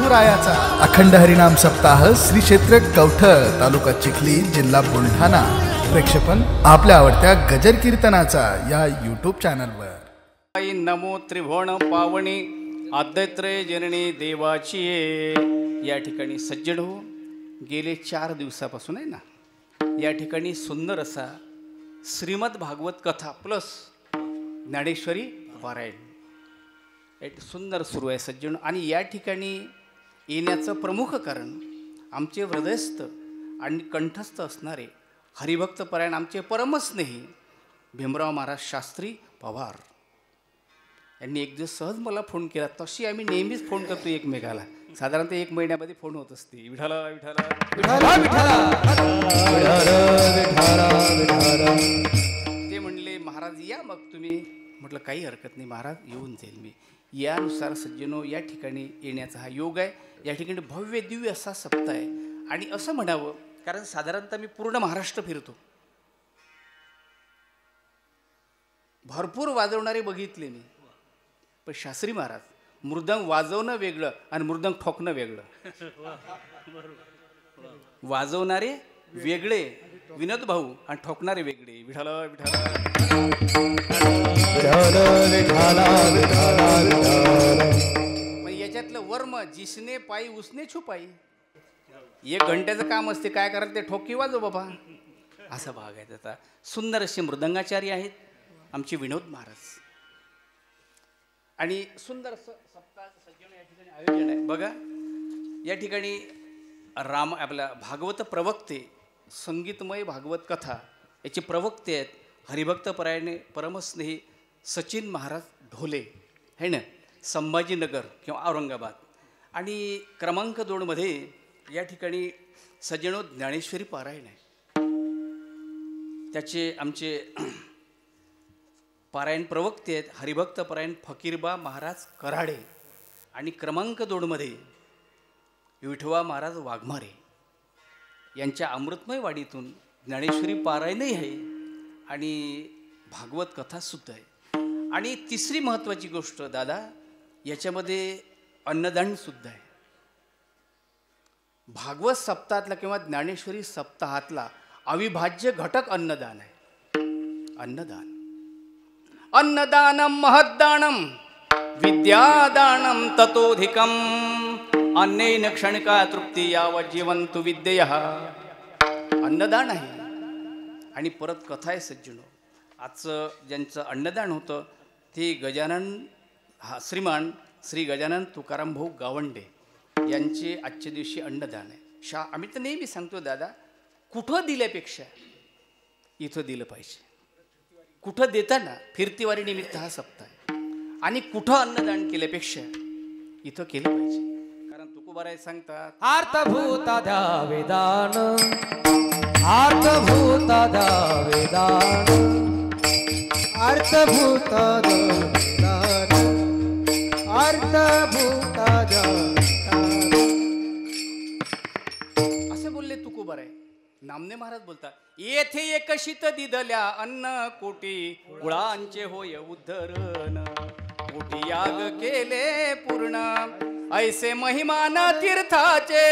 विठुरायाचा अखंड हरिनाम सप्ताह श्री क्षेत्र कवठळ तालुका चिखली जिल्हा बुलढाणा प्रेक्षेपण आपल्या आवडत्या गजर कीर्तनाचा या यूट्यूब चॅनलवर। नमो त्रिभुवन पावनी आद्यत्रय जननी देवाची या ठिकाणी सज्जन हो गेले 4 दिवसापासून आहे ना या ठिकाणी सुंदर असा श्रीमद भागवत कथा प्लस ज्ञानेश्वरी पारायण एक सुंदर सुरू आहे सज्जन। आणि या ठिकाणी येण्याचं प्रमुख कारण आमचे हृदयस्थ आणि कंठस्थ असणारे हरिभक्त परायण आमचे परमस्नेही भीमराव महाराज शास्त्री पवार यांनी एक दिवस सहज मला फोन केला। तशी आम्ही नेहमीच फोन करतो एकमेकाला, साधारणतः 1 महिन्यामध्ये फोन होत असते। विठाला विठाला विठाला विठाला ते म्हणले महाराज या मग तुम्ही। म्हटलं काही हरकत नाही महाराज, येऊन जाईल मी। यानुसार सज्जनो या ठिकाणी येण्याचा हा योग आहे। या ठिकाणी भव्य दिव्य असा सप्ताह आहे। आणि असं म्हणावं कारण साधारणतः मी पूर्ण महाराष्ट्र फिरतो, भरपूर वाजवणारे बघितले मी, पण शास्त्री महाराज मृदंग वाजवणं वेगळं आणि मृदंग ठोकणं वेगळं। वाजवणारे वेगळे विनोद भाऊ आणि ठोकणारे वेगळे। विठाला विठाला याच्यातलं वर्म जिसने पायी उसने छुपाई। 1 घंट्याचं काम असते, काय करायचं ते ठोकी वाजव बाबा, असा भाग आहे त्याचा। सुंदर असे मृदंगाचार्य आहेत आमचे विनोद महाराज। आणि सुंदर असं सप्ताह सज्जन या ठिकाणी आयोजन आहे बघा। या ठिकाणी आपला भागवत प्रवक्ते संगीतमय भागवत कथा याचे प्रवक्ते आहेत हरिभक्त परायणे परमस्नेही सचिन महाराज ढोले है ना, संभाजीनगर किंवा औरंगाबाद। आणि क्रमांक 2 मध्ये या ठिकाणी सज्जनो ज्ञानेश्वरी पारायण आहे, त्याचे आमचे पारायण प्रवक्ते आहेत हरिभक्त परायण फकीरबा महाराज कराडे। आणि क्रमांक 2 मध्ये विठोबा महाराज वाघमारे यांच्या अमृतमय वाडीतून ज्ञानेश्वरी पारायणही आहे आणि भागवत कथासुद्धा आहे। आणि तिसरी महत्त्वाची गोष्ट दादा, याच्यामध्ये अन्नदानसुद्धा आहे। भागवत सप्ताहातला किंवा ज्ञानेश्वरी सप्ताहातला अविभाज्य घटक अन्नदान आहे। अन्नदान अन्नदानम महद्दानम विद्यादानम ततोधिकम अन्नेन क्षणिका तृप्ती यावत् जीवन्तु विद्येयः। अन्नदान आहे आणि परत कथा आहे सज्जनो। आजचं ज्यांचं अन्नदान होतं ते गजानन श्रीमान श्री गजानन तुकाराम भाऊ गावंडे यांचे आजच्या दिवशी अन्नदान आहे। आम्ही तर नेहमी सांगतो दादा, कुठं दिल्यापेक्षा इथं दिलं पाहिजे। कुठं देताना फिरतीवारी निमित्त हा सप्ताह आहे आणि कुठं अन्नदान केल्यापेक्षा इथं केलं पाहिजे। कारण तुकोबाराय सांगतात अर्थभूता द्यावे दान, अर्थभूता द्यावे दान, अर्थभूता द्यावे दान, अर्थभूता द्यावे दान असे बोलले तुकोबाराय। नामदेव महाराज बोलतात येथे एकशित दिदल्या अन्न कोटी कुळांचे होय उद्धरण, कोटी याग केले पूर्ण ऐसे महिमान तीर्थाचे,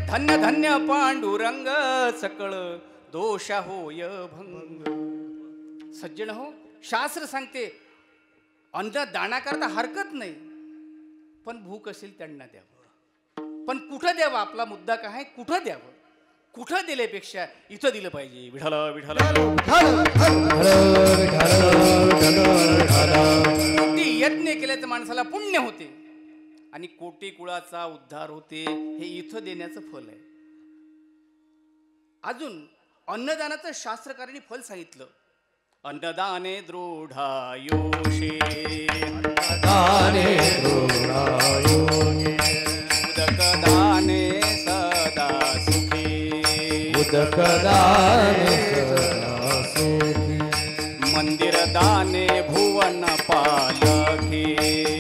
धन्य धन्य पांडुरंग सकळ दोष होय भंग। सज्जन हो, शास्त्र सांगते अन्न दानाकरता हरकत नाही, पण भूक असेल त्यांना द्यावं। पण कुठं द्यावं, आपला मुद्दा काय आहे, कुठं द्यावं, कुठं दिल्यापेक्षा इथं दिलं पाहिजे। विठाला विठाला कोटी यज्ञ केल्याचं माणसाला पुण्य होते आणि कोटी कुळाचा उद्धार होते, हे इथं देण्याचं फल आहे। अजून अन्नदानाचं शास्त्रकारांनी फल सांगितलं, अन्नदाने दृढायुषे, अन्नदाने दृढायुषे, उदकदाने सदा सुखी, उदकदाने सदा सुखी, मंदिर दाने भुवन पालकी,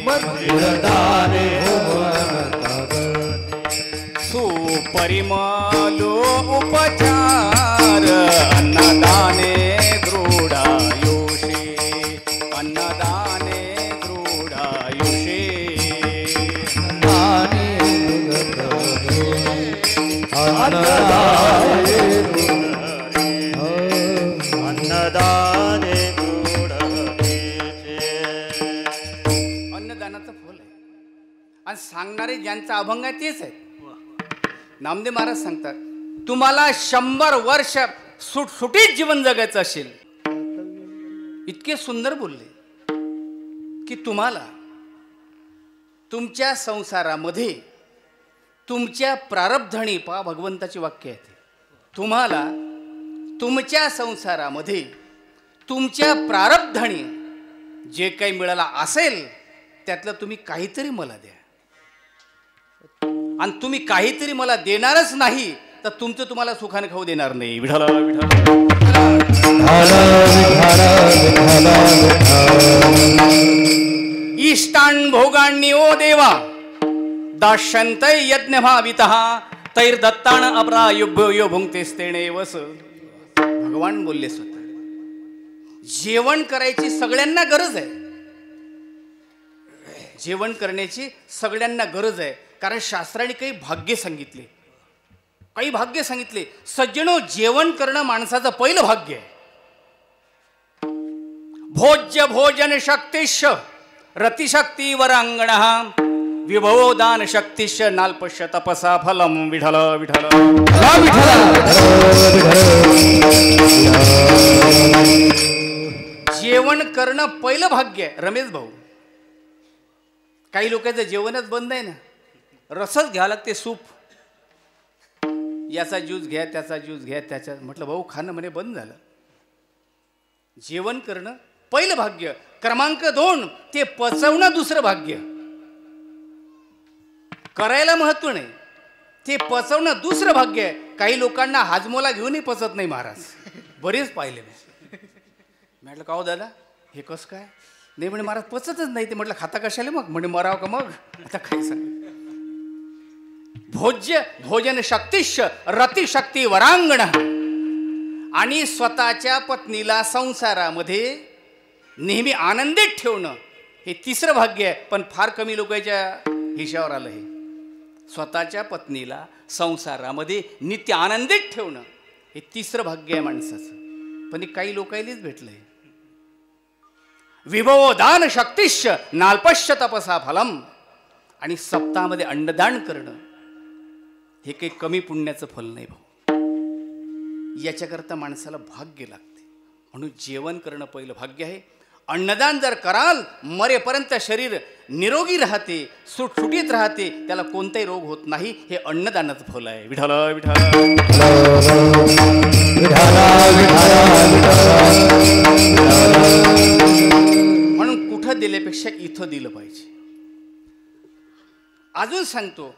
मंदिर दाने भुवन पालकी, सुपरिमलो उपचार अन्नदाने दृढायुषे, अन्नदाने दृढायुषे, अन्नदाने आणि सांगणारे ज्यांचा अभंग आहे तेच आहेत. नामदेव महाराज सांगतात, तुम्हाला 100 वर्ष सुटसुटीत जीवन जगायचं असेल, इतके सुंदर बोलले की तुम्हाला तुमच्या संसारामध्ये तुमच्या प्रारब्धणी, पहा भगवंताची वाक्य आहे, तुम्हाला तुमच्या संसारामध्ये तुमच्या प्रारब्धणी जे काही मिळाला असेल त्यातलं तुम्ही काहीतरी मला द्या. आणि तुम्ही काहीतरी मला देणारच नाही तर तुमचं तुम्हाला सुखाने खाऊ देणार नाही. विठ्ठल इष्टान भोगांनी ओ देवा दाशंतय यज्ञ भावितः तैर दत्तान अपरायुभ्यो यो भुंक्तेस्तेने वस. भगवान बोलले स्वतः, जेवण करायची सगळ्यांना गरज आहे, जेवण करण्याची सगळ्यांना गरज आहे. कारण शास्त्राने काही भाग्य सांगितले, काही भाग्य सांगितले. सज्जनो, जेवण करणं माणसाचं पहिलं भाग्य आहे. भोज्य भोजन शक्तिश रतिशक्ती वरांगण विभवो दान शक्तिश नाल्पश्य तपसा फलम. विठल विठल जेवण करणं पहिलं भाग्य आहे. रमेश भाऊ, काही लोकांचं जेवणच बंद आहे ना, रसच घ्यावं लागते, सूप, याचा ज्यूस घ्या त्याचा ज्यूस घ्या त्याच्या. म्हटलं भाऊ खाणं म्हणे बंद झालं. जेवण करणं पहिलं भाग्य. क्रमांक 2, ते पचवणं दुसरं भाग्य. करायला महत्व नाही, ते पचवणं दुसरं भाग्य आहे. काही लोकांना हाजमोला घेऊनही पचत नाही महाराज, बरेच पाहिले मी. म्हटलं का हो दादा हे कसं काय? नाही म्हणे महाराज पचतच नाही. ते म्हटलं खाता कशाले मग? म्हणे मराव का मग? आता काय सांग. भोज्य भोजन शक्तिश रतिशक्ती वरांगण आणि स्वतःच्या पत्नीला संसारामध्ये नेहमी आनंदित ठेवणं हे तिसरं भाग्य आहे. पण फार कमी लोकांच्या हिशावर आलं हे. स्वतःच्या पत्नीला संसारामध्ये नित्य आनंदित ठेवणं हे तिसरं भाग्य आहे माणसाचं, पण हे काही लोकांनीच भेटलंय. विभवो दान शक्तिश नाल्पश्य तपसा फलम. आणि सप्ताहामध्ये अन्नदान करणं हे काही कमी पुण्याचं फल नाही भाऊ. याच्याकरता माणसाला भाग्य लागते. म्हणून जेवण करणं पहिलं भाग्य आहे. अन्नदान जर कराल, मरेपर्यंत शरीर निरोगी राहते, सुटसुटीत राहते, त्याला कोणताही रोग होत नाही. हे अन्नदानाचं फल आहे. विठ्ठल विठ्ठल म्हणून कुठं दिल्यापेक्षा इथं दिलं पाहिजे. अजून सांगतो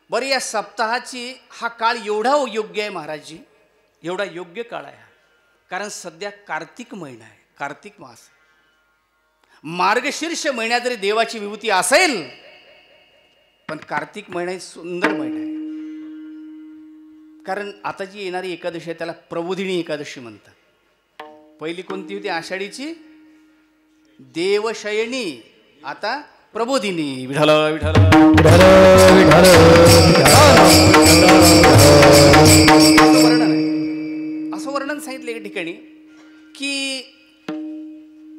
बरं, या सप्ताहाची हा काळ एवढा योग्य आहे महाराजजी, एवढा योग्य काळ आहे. कारण सध्या कार्तिक महिना आहे, कार्तिक मास. मार्गशीर्ष महिन्यात जरी देवाची विभूती असेल, पण कार्तिक महिना सुंदर महिना आहे. कारण आता जी येणारी एकादशी आहे त्याला प्रबोधिनी एकादशी म्हणतात. पहिली कोणती होती आषाढीची? देवशयनी. आता प्रबोधिनी. विठ्ठल विठ्ठल असं वर्णन सांगितलं एका ठिकाणी की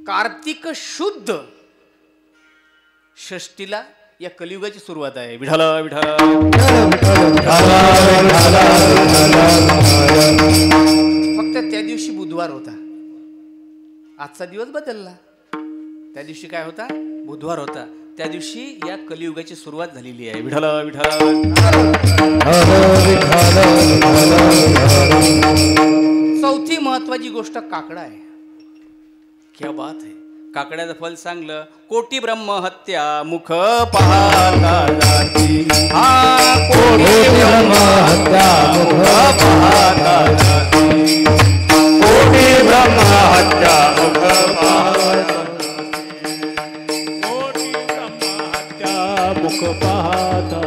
कार्तिक शुद्ध षष्टीला या कलियुगाची सुरुवात आहे. विठ्ठल विठ्ठल फक्त त्या दिवशी बुधवार होता. आजचा दिवस बदलला. त्या दिवशी काय होता? बुधवार होता. त्या दिवशी या कलियुगाची सुरुवात झालेली आहे. विठ्ठल विठ्ठल चौथी महत्वाची गोष्ट काकडा आहे. क्या बात आहे. काकड्याचं फल चांगलं. कोटी ब्रह्म हत्या मुख पाहता जाती. हा कोटी ब्रह्म हत्या मुख पाहता जाती. कोटी ब्रह्म हत्या मुख पाहता. कोटी ब्रह्म हत्या मुख पाहता.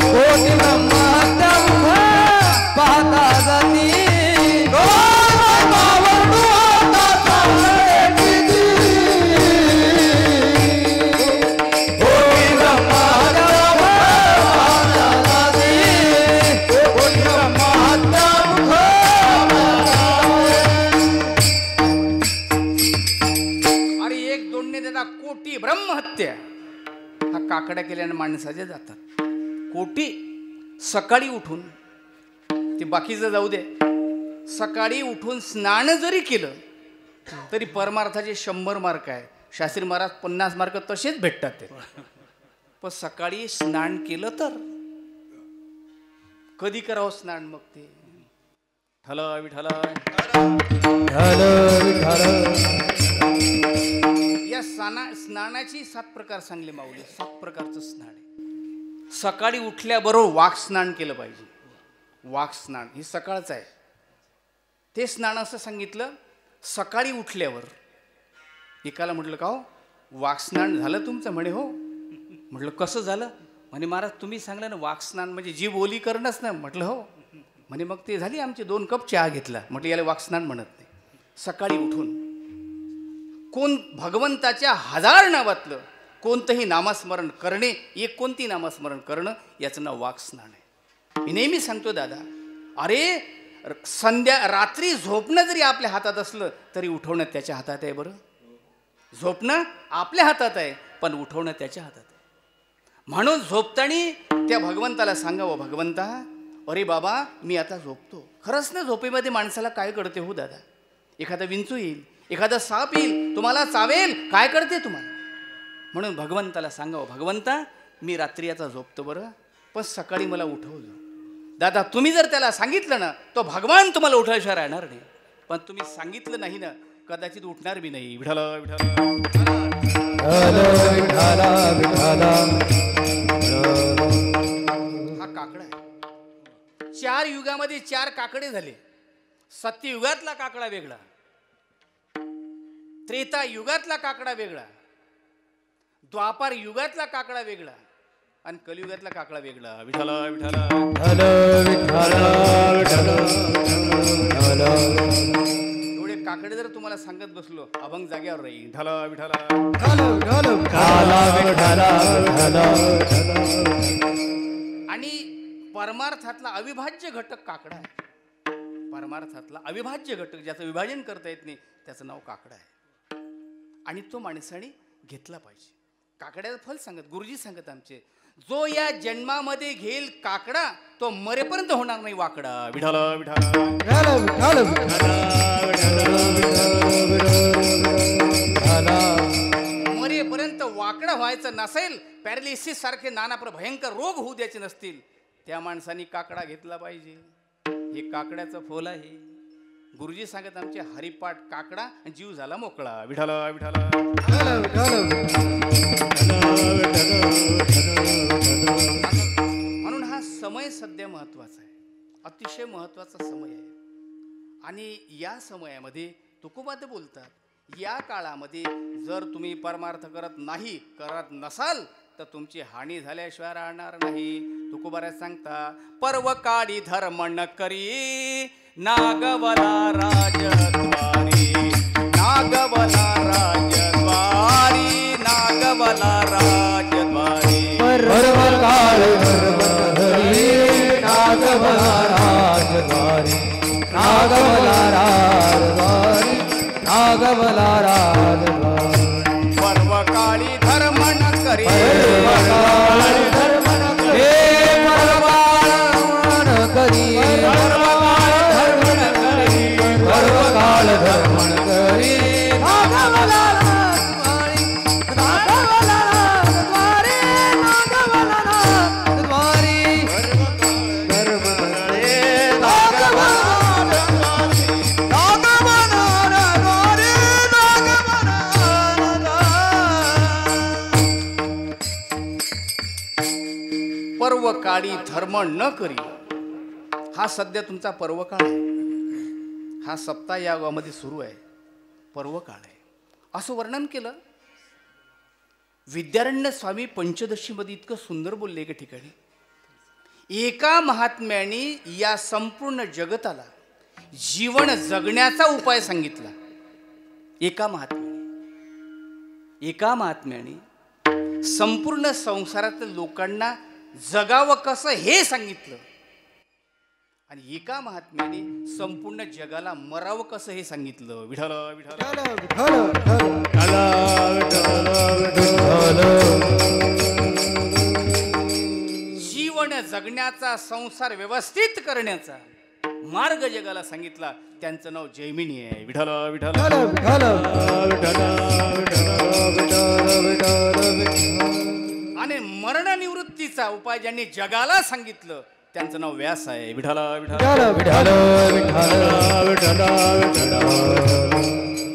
कोटी काकड्या केल्याने माणसाचे जातात. कोटी सकाळी उठून, ते बाकीचं जाऊ दे, सकाळी उठून स्नान जरी केलं तरी परमार्थाचे 100 मार्क आहे. शास्त्री महाराज 50 मार्क तसेच भेटतात ते. पण सकाळी स्नान केलं तर कधी करावं स्नान? मग ते ठल विठल या स्नानाची 7 प्रकार सांगले माऊली. 7 प्रकारचं स्नान आहे. सकाळी उठल्याबरोबर वाक स्नान केलं पाहिजे. वाक स्नान हे सकाळचं आहे. ते स्नान असं सांगितलं सकाळी उठल्यावर. एकाला म्हटलं का हो वाक स्नान झालं तुमचं? म्हणे हो. म्हटलं कसं झालं? म्हणे महाराज तुम्ही सांगलं ना वाक स्नान म्हणजे जी बोली करणंच ना. म्हटलं हो. म्हणे मग ते झाली आमचे 2 कप चहा घेतला. म्हटलं याला वाक स्नान म्हणत नाही. सकाळी उठून कोण भगवंताच्या 1000 नावातलं कोणतंही नामस्मरण करणे, एक कोणती नामस्मरण करणं, याचं नाव वाक स्नान आहे. मी नेहमी सांगतो दादा, अरे रात्री झोपणं जरी आपल्या हातात असलं तरी उठवणं त्याच्या हातात आहे. बरं, झोपणं आपल्या हातात आहे पण उठवणं त्याच्या हातात आहे. म्हणून झोपताना त्या भगवंताला सांगावं, भगवंता अरे बाबा मी आता झोपतो. खरंच ना झोपेमध्ये माणसाला काय कळते हो दादा? एखादा विंचू येईल, एखादा साप येईल, तुम्हाला चावेल, काय कळते तुम्हाला? म्हणून भगवंताला सांगावं, भगवंता मी रात्री आता झोपतो बरं, पण सकाळी मला उठवलं. दादा तुम्ही जर त्याला सांगितलं ना तो भगवान तुम्हाला उठल्याशिवाय राहणार नाही. पण तुम्ही सांगितलं नाही ना कदाचित उठणार बी नाही. विठ्ठल विठ्ठल हा काकडा आहे. 4 युगामध्ये 4 काकडे झाले. सत्ययुगातला काकडा वेगळा, त्रेता युगातला काकडा वेगळा, द्वापार युगातला काकडा वेगळा आणि कलियुगातला काकडा वेगळा. विठ्ठल विठ्ठल एवढे काकडे जर तुम्हाला सांगत बसलो अभंग जाग्यावर राहील. विठ्ठल विठ्ठल आणि परमार्थातला अविभाज्य घटक काकडा आहे. परमार्थातला अविभाज्य घटक ज्याचं विभाजन करता येत नाही त्याचं नाव काकडा आहे. आणि तो माणसाने घेतला पाहिजे. काकड्याचं फल सांगत गुरुजी सांगत आमचे, जो या जन्मामध्ये घेईल काकडा तो मरेपर्यंत होणार नाही वाकडा. विठ्ठल मरेपर्यंत वाकडा व्हायचं नसेल, पॅरालिसिस सारखे नाना भयंकर रोग होऊ द्यायचे नसतील, त्या माणसाने काकडा घेतला पाहिजे. हे काकड्याचं फल आहे. गुरुजी सांगत आमचे, हरिपाठ काकडा जीव झाला मोकळा. विठ्ठल विठ्ठल म्हणून हा समय सध्या महत्वाचा आहे, अतिशय महत्वाचा समय आहे. आणि या समयामध्ये तुकोबाते बोलतात, या काळामध्ये जर तुम्ही परमार्थ करत नसाल तर तुमची हानी झाल्याशिवाय राहणार नाही. तुकोबाराज सांगता, पर्व काळी धर्म न करी नागवला राजद्वारी, नागवला राजद्वारी, नागवला राजद्वारी. पर्व काळी धर्म हरी नागवला राजद्वारी, नागवला राजद्वारी, नागवला राजद्वारी. पर्व काळी धर्म न करी, पर्व काळी धर्म न करी, पर्व काळ न करी, पर्व काळ धर्म न करी, नागवला राजद्वारी, नागवला राजद्वारी, नागवला राजद्वारी. धर्म रे नागवला राजद्वारी, नागवला राजद्वारी, नागवला राजद्वारी. पर्व काळी धर्म न करी, हा सध्या तुमचा पर्वकाळ आहे. हा सप्ताह या गावामध्ये सुरू आहे, पर्वकाळ आहे असं वर्णन केलं. विद्यारण्य स्वामी पंचदशीमध्ये इतकं सुंदर बोलले एका ठिकाणी, एका महात्म्याने या संपूर्ण जगताला जीवन जगण्याचा उपाय सांगितला. एका महात्म्याने संपूर्ण संसारातील लोकांना जगावं कसं हे सांगितलं. आणि एका महात्म्याने संपूर्ण जगाला मरावं कसं हे सांगितलं. विठ्ठल विठ्ठल जीवन जगण्याचा, संसार व्यवस्थित करण्याचा मार्ग जगाला सांगितला. त्यांचं नाव जैमिनी आहे. विठ्ठल विठ्ठल. आणि मरणनिवृत्तीचा उपाय ज्यांनी जगाला सांगितलं त्यांचं नाव व्यास आहे. विठ्ठल विठ्ठल.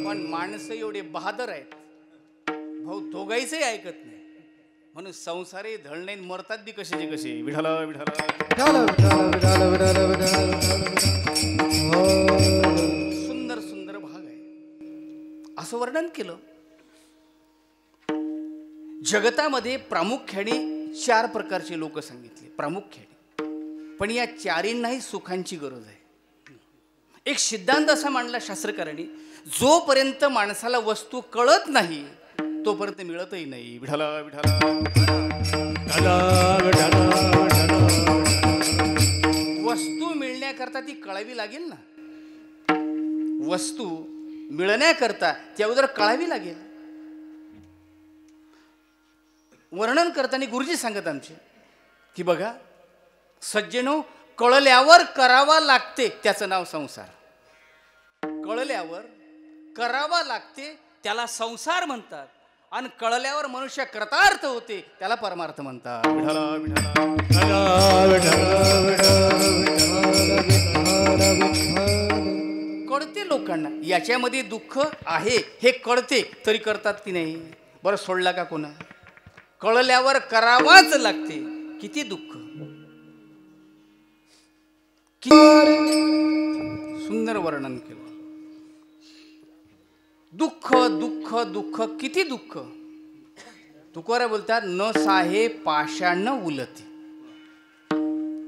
पण माणसं एवढे बहादर आहेत भाऊ, दोघांचंही ऐकत नाही. म्हणून संसारी धळणे मरतात बी कशाचे कसे. विठ्ठल विठ्ठल. सुंदर सुंदर भाग आहे. असं वर्णन केलं. जगतामध्ये प्रामुख्याने 4 प्रकारचे लोक सांगितले, प्रामुख्याने. पण या चारींनाही सुखांची गरज आहे. एक सिद्धांत असा मांडला शास्त्रकारांनी, जोपर्यंत माणसाला वस्तू कळत नाही तोपर्यंत मिळतही नाही. विठ्ठल विठ्ठल. वस्तू मिळण्याकरता ती कळावी लागेल ना. वस्तू मिळण्याकरता ती अगोदर कळावी लागेल. वर्णन करताना गुरुजी सांगत आमचे की बघा सज्जनो, कळल्यावर करावा लागते त्याचं नाव संसार. कळल्यावर करावा लागते त्याला संसार म्हणतात. आणि कळल्यावर मनुष्य कृतार्थ होते त्याला परमार्थ म्हणतात. कळते लोकांना याच्यामध्ये दुःख आहे हे कळते तरी करतात की नाही. बरं सोडला का कोणा. कळल्यावर करावाच लागते. किती दुःख. सुंदर वर्णन केलं. दुःख दुःख दुःख किती दुःख. तुकोरा बोलतात न साहे पाषाण उलते.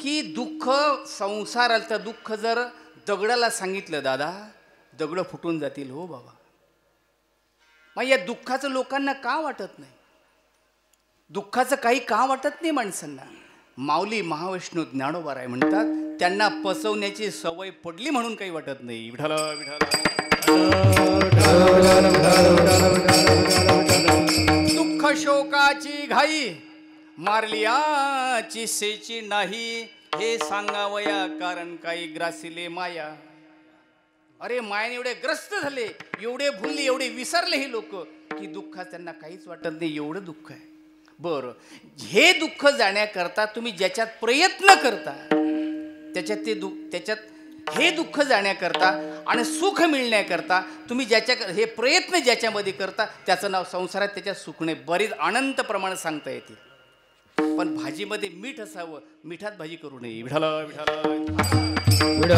की दुःख संसाराचं दुःख जर दगडाला सांगितलं दादा दगड फुटून जातील. हो बाबा. मग या दुःखाचं लोकांना का वाटत नाही. दुःखाचं काही का वाटत नाही माणसांना. माऊली महाविष्णू ज्ञानोबाराय म्हणतात त्यांना पचवण्याची सवय पडली म्हणून काही वाटत नाही. विठ्ठल विठ्ठल. दुःख शोकाची घाई मारलियाची सेची नाही. हे सांगावया कारण काही ग्रासिले माया. अरे मायाने एवढे ग्रस्त झाले, एवढे भुलले, एवढे विसरले हे लोक की दुःखात त्यांना काहीच वाटत नाही. एवढं दुःख आहे. बरं हे दुःख जाण्याकरता तुम्ही ज्याच्यात प्रयत्न करता त्याच्यात हे दुःख जाण्याकरता आणि सुख मिळण्याकरता तुम्ही हे प्रयत्न ज्याच्यामध्ये करता त्याचं नाव संसारात. त्याच्यात सुख नाही. बरीच अनंत प्रमाण सांगता येते. पण भाजीमध्ये मीठ असावं, मिठात भाजी करू नये. विठ्ठल विठ्ठल. सुंदर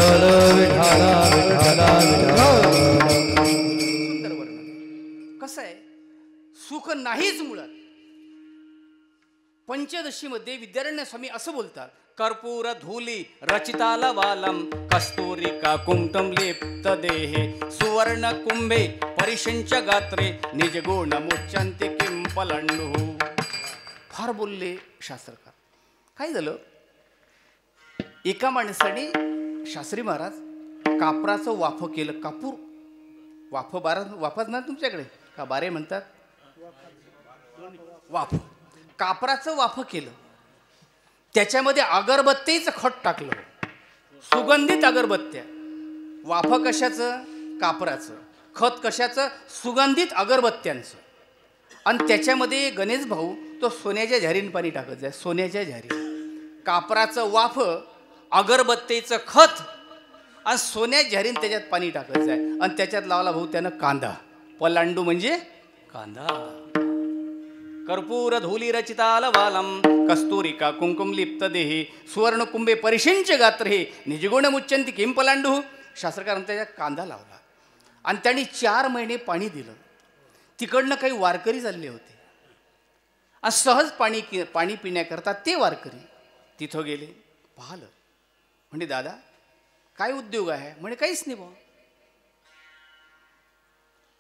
वर्णन. कसं आहे सुख नाहीच मुळात. पंचदशीमध्ये विद्यारण्य स्वामी असं बोलतात कर्पूर धूली रचिताला वालम कस्तुरिका कुंकुम लेप्त देहे सुवर्ण कुंभे परिशंच गात्रे निज गुण मुच्यंते किं पलंडू. फार बोलले शास्त्रकार. काय झालं एका माणसाने शास्त्री महाराज कापराचं वाफ केलं. कापूर वाफच ना तुमच्याकडे का बारे म्हणतात. वाफ कापराचं वाफ केलं. त्याच्यामध्ये अगरबत्तीचं खत टाकलं. सुगंधित अगरबत्त्या. वाफ कशाचं कापराचं, खत कशाचं सुगंधित अगरबत्त्यांचं. आणि त्याच्यामध्ये गणेश भाऊ तो सोन्याच्या झारीने पाणी टाकत जाय. सोन्याच्या झारी. कापराचं वाफ, अगरबत्तीचं खत आणि सोन्याच्या झारीने त्याच्यात पाणी टाकत जाय. आणि त्याच्यात लावला भाऊ त्यानं कांदा. पलांडू म्हणजे कांदा. कर्पूर धूली रचिताल वालम कस्तुरिका कुंकुम लिप्त देही सुवर्ण कुंभे परिशिंच गात्रे निजगुण मुच्यंती किं पलांडू. शास्त्रकारांनी त्याच्यात कांदा लावला आणि त्यांनी 4 महिने पाणी दिलं. तिकडनं काही वारकरी चालले होते आणि सहज पाणी पिण्याकरता ते वारकरी तिथं गेले. पाहिलं म्हणजे दादा काय उद्योग आहे. म्हणे काहीच नाही भाऊ.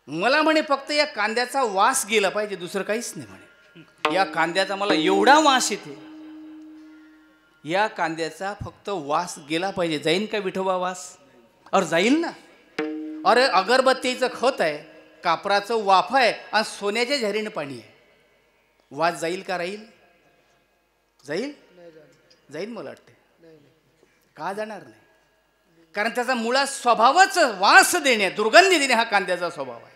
मला म्हणे फक्त या कांद्याचा वास गेला पाहिजे, दुसरं काहीच नाही म्हणे. या कांद्याचा मला एवढा वास येते, या कांद्याचा फक्त वास गेला पाहिजे. जाईन का विठोबा वास. अरे जाईल ना. अरे अगरबत्तीचं खत आहे, कापराचं वाफ आहे आणि सोन्याच्या झारीनं पाणी आहे. वास जाईल का राहील. जाईल जाईल मला वाटते. का जाणार नाही? कारण त्याचा मुळात स्वभावच वास देणे, दुर्गंधी देणे हा कांद्याचा स्वभाव आहे.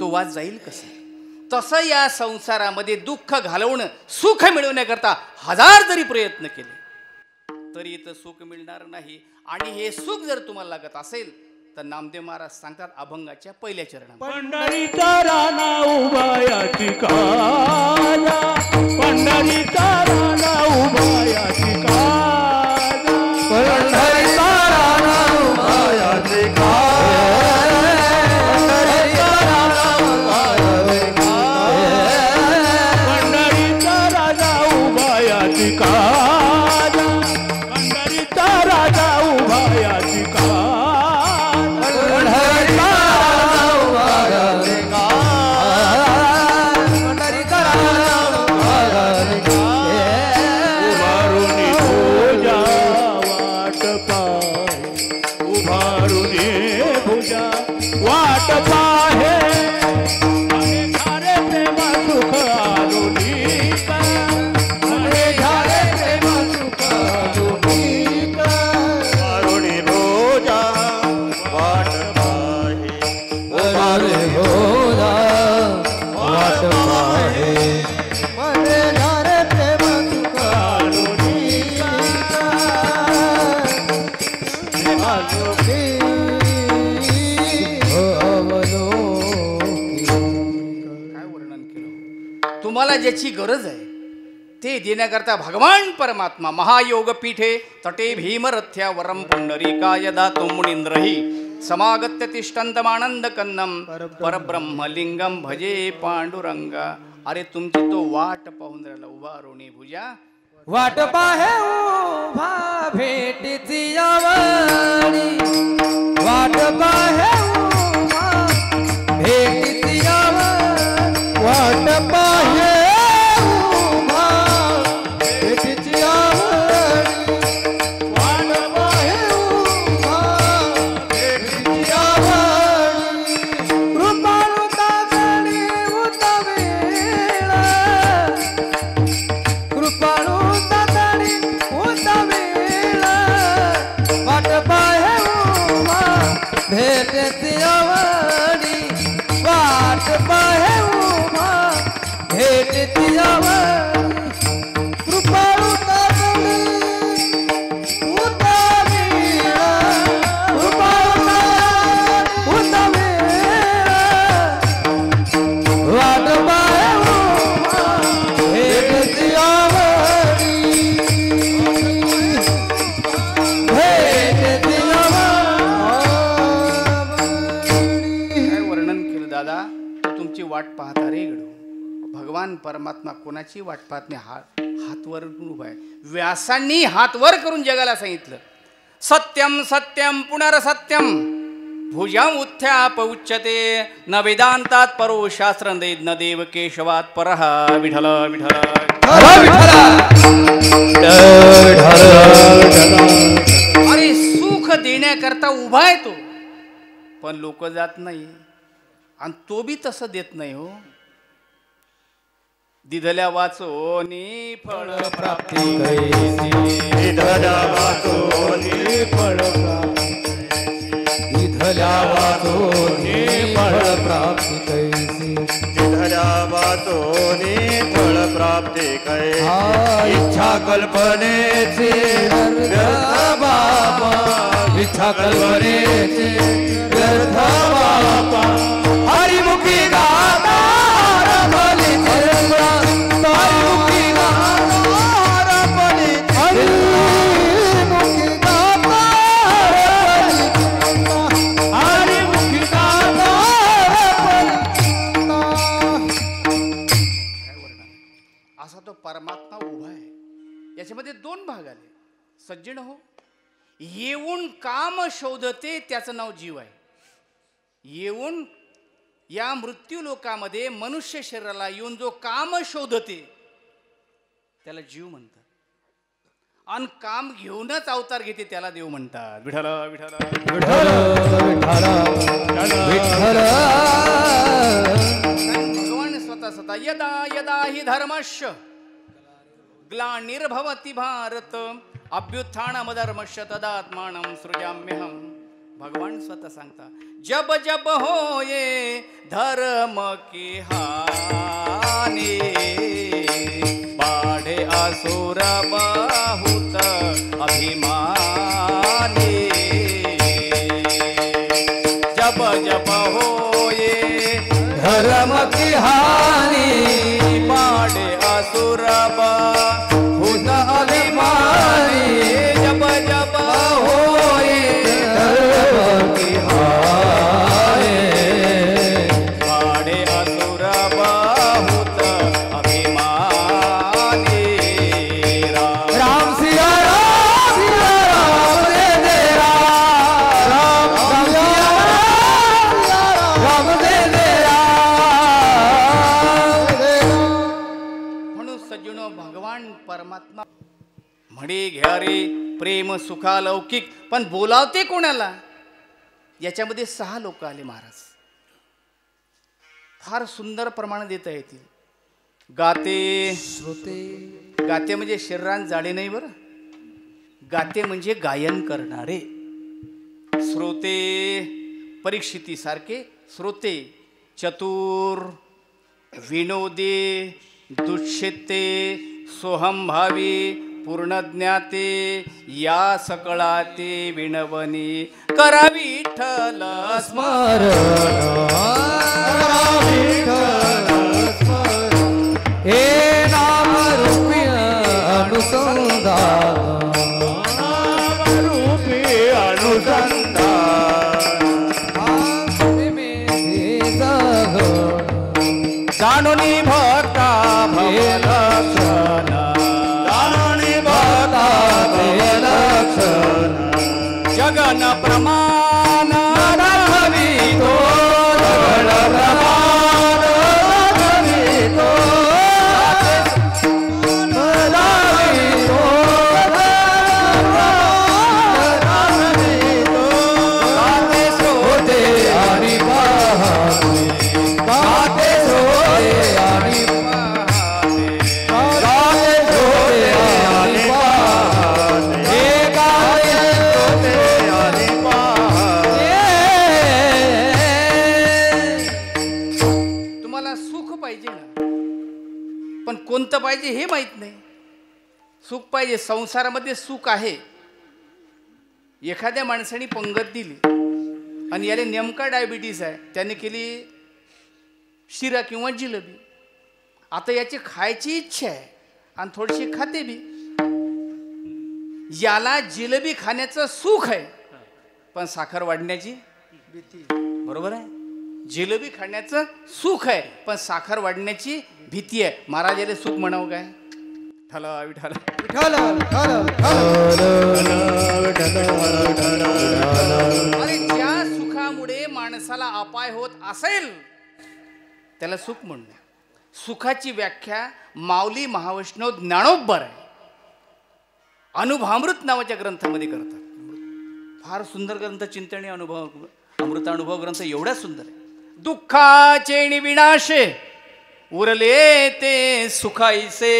तो वास जाईल कसं? तसं या संसारामध्ये दुःख घालवणं, सुख मिळवण्याकरता हजार जरी प्रयत्न केले तरी इथं सुख मिळणार नाही. आणि हे सुख जर तुम्हाला लागत असेल तर नामदेव महाराज सांगतात अभंगाच्या पहिल्या चरणात, पंढरीचा राणा उभायाची काजा, पंढरीचा राणा उभायाची काजा, पंढरीचा राणा उभायाची काजा, पंढरीचा राणा उभायाची काजा, पंढरीचा राजा उभायाची काजा, पंढरीचा राजा उभायाची काजा. वाट पाहे झारे प्रेम सुख आलोलिक, झारे प्रेम सुख आलोलिक, वारुणी रोजा वाट पाहे, वारुणी रोजा वाट पाहे, झारे प्रेम सुख आलोलिक, आलोलिक. तुम्हाला ज्याची गरज आहे ते देण्याकरता भगवान परमात्मा महायोग पीठे तटे भीमरथ्या वरम पुंडरीकाय दातो मुनींद्रही समागत्य तिष्ठन्तमानंद कन्नम परब्रह्मलिंगम भजे पांडुरंगा. अरे तुमची तो वाट पाहून राहिला उभा रोणी भुजा, वाट पाहे उभा भेटीची आवडी, वाट पाहे उभा भेटीची आवडी, वाट पाहे उभा भेटीची आवडी, वाट पाहे उभा भेटीची आवडी. कृपाळू तागडी उतवेळ, कृपाळू तागडी उतवेळ, वाट पाहे उभा भेटीची आवडी, वाट पाहे उभा भेटीची आवडी. कृपाळू तागडी उतवेळ, कृपाळू तागडी उतवेळ, वाट पाहे उभा भेटीची आवडी, भेटीची आवडी. काय वर्णन केलं दादा. तुमची वाट पाहता रे गडू. भगवान परमात्मा कोणाची वाट पाहत नाही, हात वर करून उभा आहे. व्यासांनी हात वर करून जगाला सांगितलं सत्यम सत्यम पुनरसत्यम भुजाम उत्थ्याप उच्यते न वेदांतात परो शास्त्र न देव केशवात परः. विठल विठल. अरे सुख देण्याकरता उभा आहे तो, पण लोक जात नाही आणि तो बी तसं देत नाही हो. दिधल्या वाचोनी फळ प्राप्ती कैसी, दिधल्या वाचोनी फळ प्राप्ती, दिधल्या वाचोनी फळ प्राप्ती कैसी, दिधल्या वाचोनी फळ प्राप्ती कैसी. इच्छा कल्पनेची व्यर्थ बापा, इच्छा कल्पनेची व्यर्थ बापा, हरिमुखी गाता रमली निर्मळा, हरिमुखी गाता रमली, हरिमुखी गाता रमली, हरिमुखी गाता रमली. असा तो परमात्मा उभा आहे. याच्यामध्ये दोन भाग आले. सज्जन हो, येऊन काम शोधते त्याचं नाव जीव आहे. येऊन या मृत्यू लोकामध्ये मनुष्य शरीराला येऊन जो काम शोधते त्याला जीव म्हणतात, आणि काम घेऊनच अवतार घेते त्याला देव म्हणतात. विठ्ठल विठ्ठल विठ्ठल विठ्ठल. भगवान स्वतः स्वतः यदा यदा हि धर्मश्य ग्लानिर्भवति भारत अभ्युत्थानमधर्मस्य तदात्मानं सृजाम्यहम. भगवान स्वतः सांगता, जब जब होये धर्म की हानी, बाढ़े असुर बहुत अभिमानी. जब जब होये धर्म की हानि, बाढ़े असुर बहुत अभिमानी. जब जब होये धर्म की हानि, बाढ़े असुर बहुत अभिमानी. राम सिया राम दे दे राम, राम सिया राम दे दे म्हणून सज्जनो, भगवान परमात्मा म्हणे घ्या रे प्रेम सुखालौकिक, पण बोलावते कोणाला? याच्यामध्ये 6 लोक आले महाराज. फार सुंदर प्रमाण देता येतील. गाते, श्रोते, गाते म्हणजे शरीरात जाडे नाही बरं, गाते म्हणजे गायन करणारे. श्रोते परीक्षितीसारखे श्रोते, चतुर, विनोदी, दुष्यते, सोहमभावी, पूर्णज्ञाते, या सकळाते विणवनी करा विठ्ठल स्मरण, हे नाम रूपी अनुसंधान, रूपी अनुसंधान, जाणूनी भक्ता भयलक्षण, जाणूनी भक्ता भयलक्षण, जगन प्रमाण नभवितो, जगन प्रमाण नभवितो, नभवितो, नभवितो, गाते श्रोते आणि पाहते, गाते श्रोते आणि पाहते, गाते श्रोते आणि पाहते, हे गाते श्रोते आणि पाहते. तुम्हाला सुख पाहिजे ना, पण कोणतं पाहिजे हे माहित नाही. सुख पाहिजे, संसारामध्ये सुख आहे. एखाद्या माणसाने पंगत दिली आणि याला नेमका डायबिटीस आहे, त्याने केली शिरा किंवा जिलेबी. आता याची खायची इच्छा आहे आणि थोडीशी खाते बी. याला जिलेबी खाण्याचं सुख आहे, पण साखर वाढण्याची भीती. बरोबर आहे, जिलेबी खाण्याचं सुख आहे, पण साखर वाढण्याची भीती आहे. महाराज याला सुख म्हणावं काय? विठ्ठला विठ्ठला. विठ्ठल विठ्ठल, अरे ज्या सुखामुळे माणसाला अपाय होत असेल त्याला सुख म्हणूया. सुखाची व्याख्या माऊली महावैष्णव ज्ञानोबर आहे, अनुभवामृत नावाच्या ग्रंथामध्ये करतात. फार सुंदर ग्रंथ, चिंतनी अनुभव अमृतानुभव ग्रंथ एवढा सुंदर आहे. दुःखाचे विनाशे उरले ते सुखाईसे,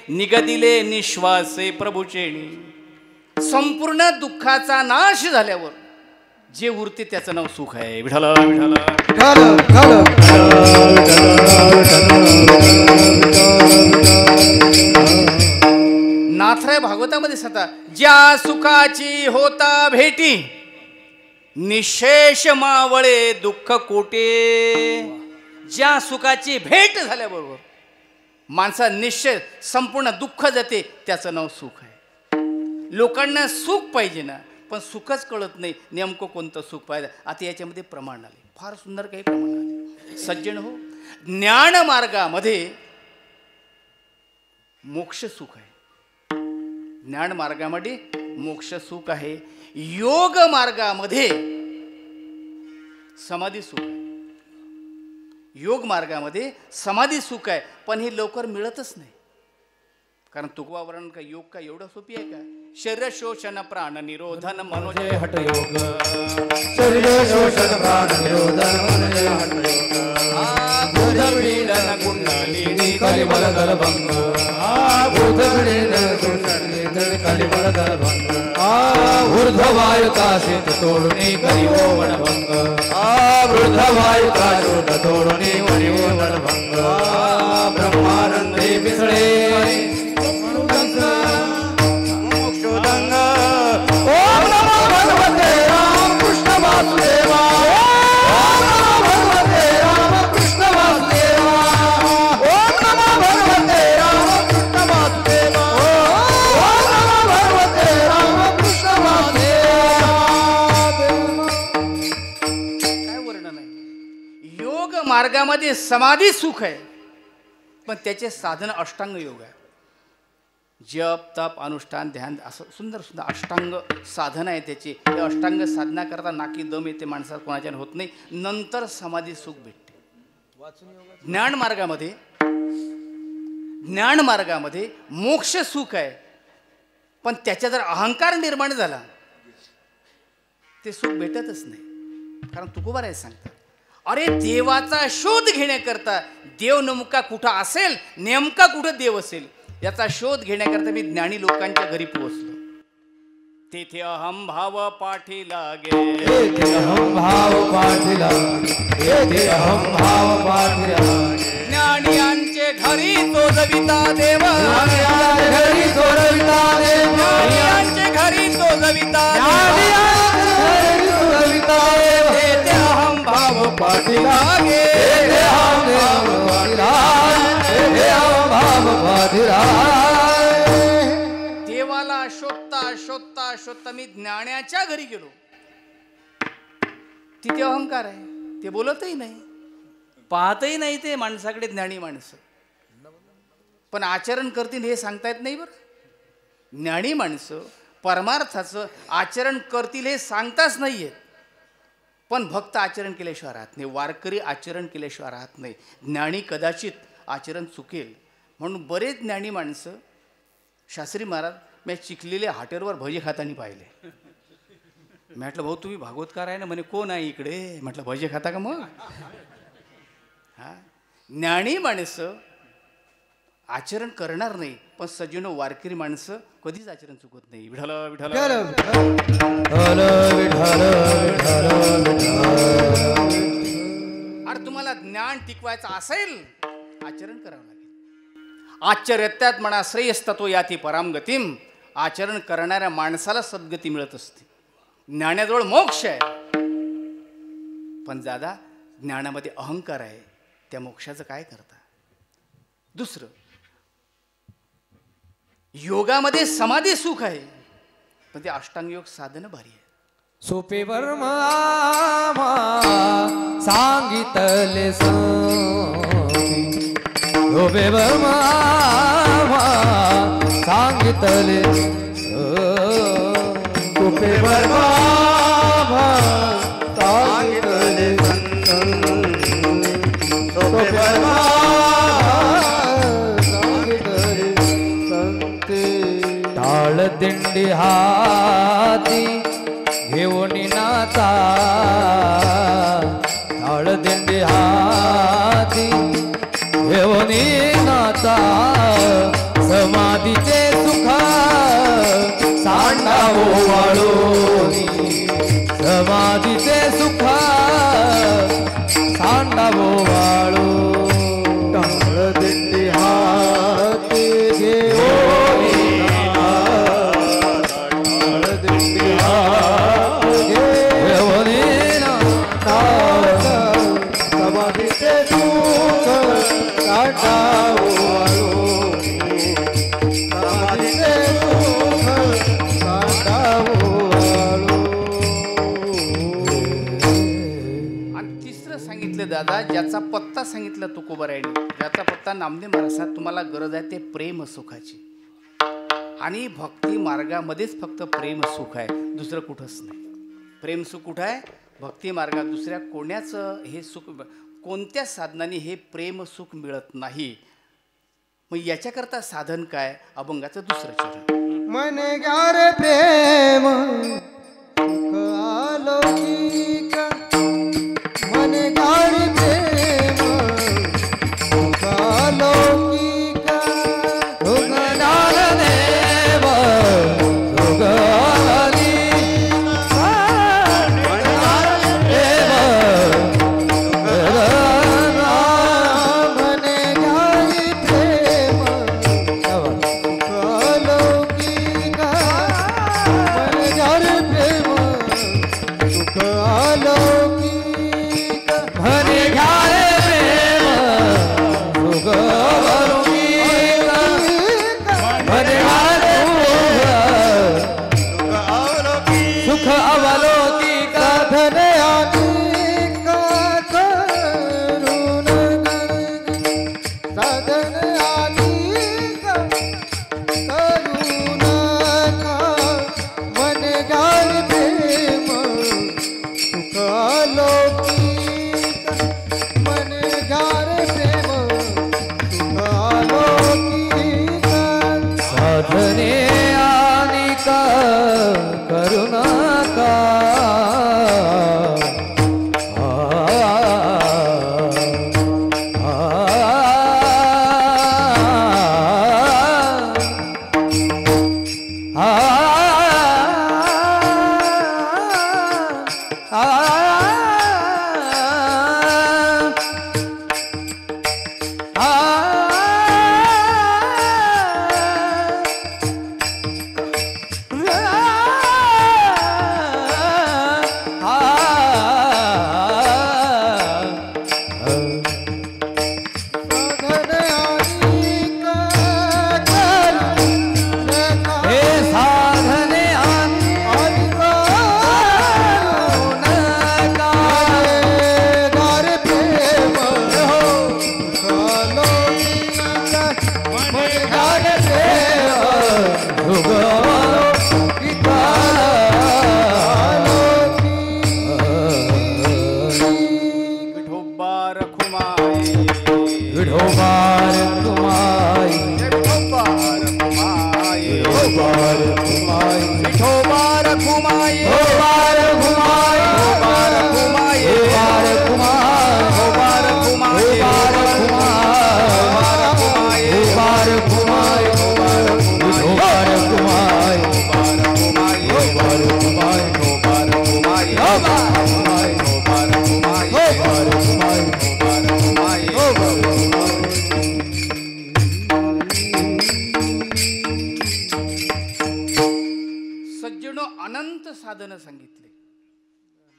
निगदिले निश्वासे प्रभूचेणी. संपूर्ण दुःखाचा नाश झाल्यावर जे उरते त्याचं नाव सुख आहे. विठ्ठला विठ्ठला. नाथराय भागवतामध्ये सांगतात, ज्या सुखाची होता भेटी, निशेष मावळे दुःख कोटे. ज्या सुखाची भेट झाल्याबरोबर माणसा निश्चय संपूर्ण दुःख जाते, त्याचं नाव सुख आहे. लोकांना सुख पाहिजे ना, पण सुखच कळत नाही नेमकं कोणतं सुख पाहिजे. आता याच्यामध्ये प्रमाण आले, फार सुंदर काही प्रमाण आले. सज्जन हो, ज्ञान मार्गामध्ये मोक्ष सुख आहे. ज्ञान मार्गामध्ये मोक्ष सुख आहे. योग मार्गामध्ये समाधी सुख आहे. योग मार्गामध्ये समाधी सुख आहे, पण हे लवकर मिळतच नाही. कारण तुकवा वर्णन का योग का एवढं सोपी आहे का? शरीर शोषण प्राण निरोधन मनोजय हठ योग शरीर शोषण प्राण निरोधन मनोजय हठ योग बुध पीडन कुंडलिनी कलिबल दलभंग बुध पीडन कुंडलिनी कलिबल दलभंग ऊर्ध्ववायुता शीत तोडुनी करिवो वनभंग ऊर्ध्ववायुता शीत तोडुनी करिवो वनभंग ब्रह्मानंदे पिसळे मोक्षोदंग ओम नमो भगवते राम कृष्ण वासुदेवा ओम नमो भगवते राम कृष्ण वासुदेवा ओम नमो भगवते राम कृष्ण वासुदेवा ओम नमो भगवते राम कृष्ण वासुदेवा काय वर्णन आहे. योग मार्गामध्ये समाधी सुख आहे, पण त्याचे साधन अष्टांग योग आहे. जप तप अनुष्ठान ध्यान असं सुंदर सुंदर अष्टांग साधन आहे त्याची. हे अष्टांग साधना करता नाकी दम येते माणसाला, कोणाच्या होत नाही. नंतर समाधी सुख भेटते. ज्ञान मार्गामध्ये मोक्ष सुख आहे, पण त्याच्या जर अहंकार निर्माण झाला ते सुख भेटतच नाही. कारण तुकोबाराय सांगतात, अरे देवाचा शोध घेण्याकरता देव नेमका कुठं असेल, नेमका कुठं देव असेल याचा शोध घेण्याकरता मी ज्ञानी लोकांच्या घरी पोहोचलो. तेथे अहम भाव पाठी लागे, येथे अहम भाव पाठीला येथे अहम भाव पाठीला ज्ञानियांचे घरी चोजविता देव, घरी चोरविता देव ज्ञानियांचे घरी चोजविता देव तेथे अहम भाव पाठीला येथे अहम पाठीला येथे अहम भाव पाठीला देवाला शोधता शोधता शोधता मी ज्ञानाच्या घरी गेलो. तिथे अहंकार आहे, ते बोलतही नाही, पाहतही नाही ते माणसाकडे ज्ञानी माणसं. पण आचरण करतील हे सांगता येत नाही. बरं, ज्ञानी माणसं परमार्थाचं आचरण करतील हे सांगताच नाही येत. पण भक्त आचरण केल्याशिवाय राहत नाही, वारकरी आचरण केल्याशिवाय राहत नाही. ज्ञानी कदाचित आचरण चुकेल. म्हणून बरेच ज्ञानी माणसं, शास्त्री महाराज मी चिखलेले हॉटेलवर भजे खाताना पाहिले. म्हटलं भाऊ तुम्ही भागवतकार आहे ना? म्हणे कोण आहे इकडे? म्हटलं भजे खाता का मग? हा, ज्ञानी माणसं आचरण करणार नाही, पण सज्जनो वारकरी माणसं कधीच आचरण चुकत नाही. विठ्ठल विठ्ठल अरे तुम्हाला ज्ञान टिकवायचं असेल आचरण करावं लागेल. आचर्यत्यात म्हणा श्रेयस्ततो याती परामगतीम. आचरण करणाऱ्या माणसाला सद्गती मिळत असते. ज्ञानाजवळ मोक्ष आहे, पण दादा ज्ञानामध्ये अहंकार आहे, त्या मोक्षाचं काय करता? दुसरं, योगामध्ये समाधी सुख आहे, पण ते अष्टांग योग साधन भारी आहे. सोपे वर्म आम्हा सांगितले सोपे वर्म आम्हा सांगितले सोपे वर्म आम्हा सांगितले सोपे वर्म सांगितले संते टाळ दिंडी हाती घेऊन नाचा टाळ दिंडी हाती घेऊन नाचा समाधीचे सुख सांडावो वाळोनी समाधीचे सुख सांडावो वाळो टाळ दिंडी हाती घेऊन टाळ दिंडी समाधीचे सुख काटावो समाधीचे सुख काटावो. आणि तिसरं सांगितलं दादा, ज्याचा पत्ता सांगितला तुकोबारायांनी, ज्याचा पत्ता नामदेव महाराज, तुम्हाला गरज आहे ते प्रेम सुखाची. आणि भक्ती मार्गामध्येच फक्त प्रेम सुख आहे, दुसरं कुठंच नाही. प्रेम सुख कुठं आहे? भक्ती मार्गात. दुसऱ्या कोण्याचं हे सुख, कोणत्या साधनाने हे प्रेम सुख मिळत नाही. मग याच्याकरता साधन काय? अभंगाचं दुसरं चरण. मन ग्यार प्रेम सुख अलौकिक मन ग्यार प्रेम सुख अलौकिक सुख ज्ञान देव सुख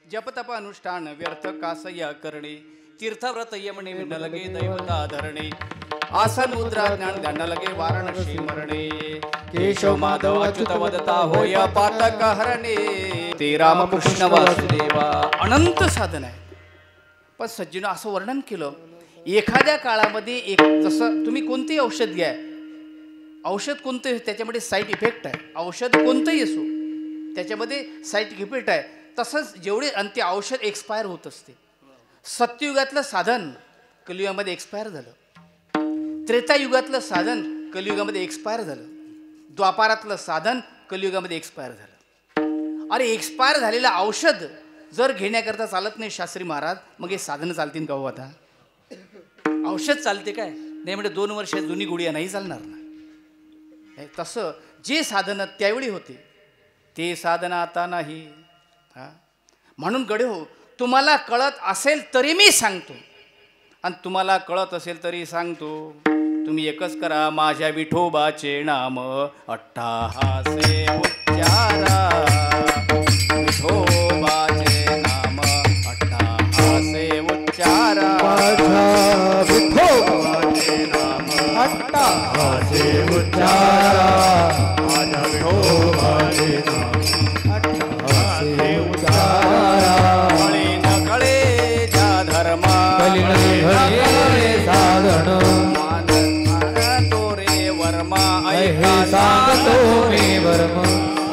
जपतप अनुष्ठान व्यर्थ कासया करणे तीर्थव्रत यमणे न लगे दैवता धरणे आसन मुद्रा ज्ञान ध्यान लगे वाराणसी मरणे केशव माधव अच्युत वदता होय पातक हरणे ते रामकृष्ण वासुदेवा अनंत साधन आहे. पण सज्जन असं वर्णन केलं एखाद्या काळामध्ये एक जसं तुम्ही कोणतेही औषध घ्या औषध कोणतं त्याच्यामध्ये साईड इफेक्ट आहे औषध कोणतंही असो त्याच्यामध्ये साईड इफेक्ट आहे तसंच जेवढे आणि ते औषध एक्सपायर होत असते. सत्ययुगातलं साधन कलियुगामध्ये एक्सपायर झालं त्रेतायुगातलं साधन कलियुगामध्ये एक्सपायर झालं द्वापारातलं साधन कलियुगामध्ये एक्सपायर झालं. अरे एक्सपायर झालेलं औषध जर घेण्याकरता चालत नाही शास्त्री महाराज मग हे साधनं चालतील का हो आता औषध चालते काय नाही म्हणजे 2 वर्ष जुनी गुडिया नाही चालणार ना. तसं जे साधनं त्यावेळी होते ते साधनं आता नाही. म्हणून गडे हो तुम्हाला कळत असेल तरी मी सांगतो आणि तुम्हाला कळत असेल तरी सांगतो तुम्ही एकच करा माझ्या विठोबाचे नाम अट्टाहासे उच्चारा विठोबाचे नाम अट्टाहासे उच्चारा माझ्या विठोबाचे नाम अट्टाहासे उच्चारा माझ्या विठोबाचे नाम सांगतो मी वर्म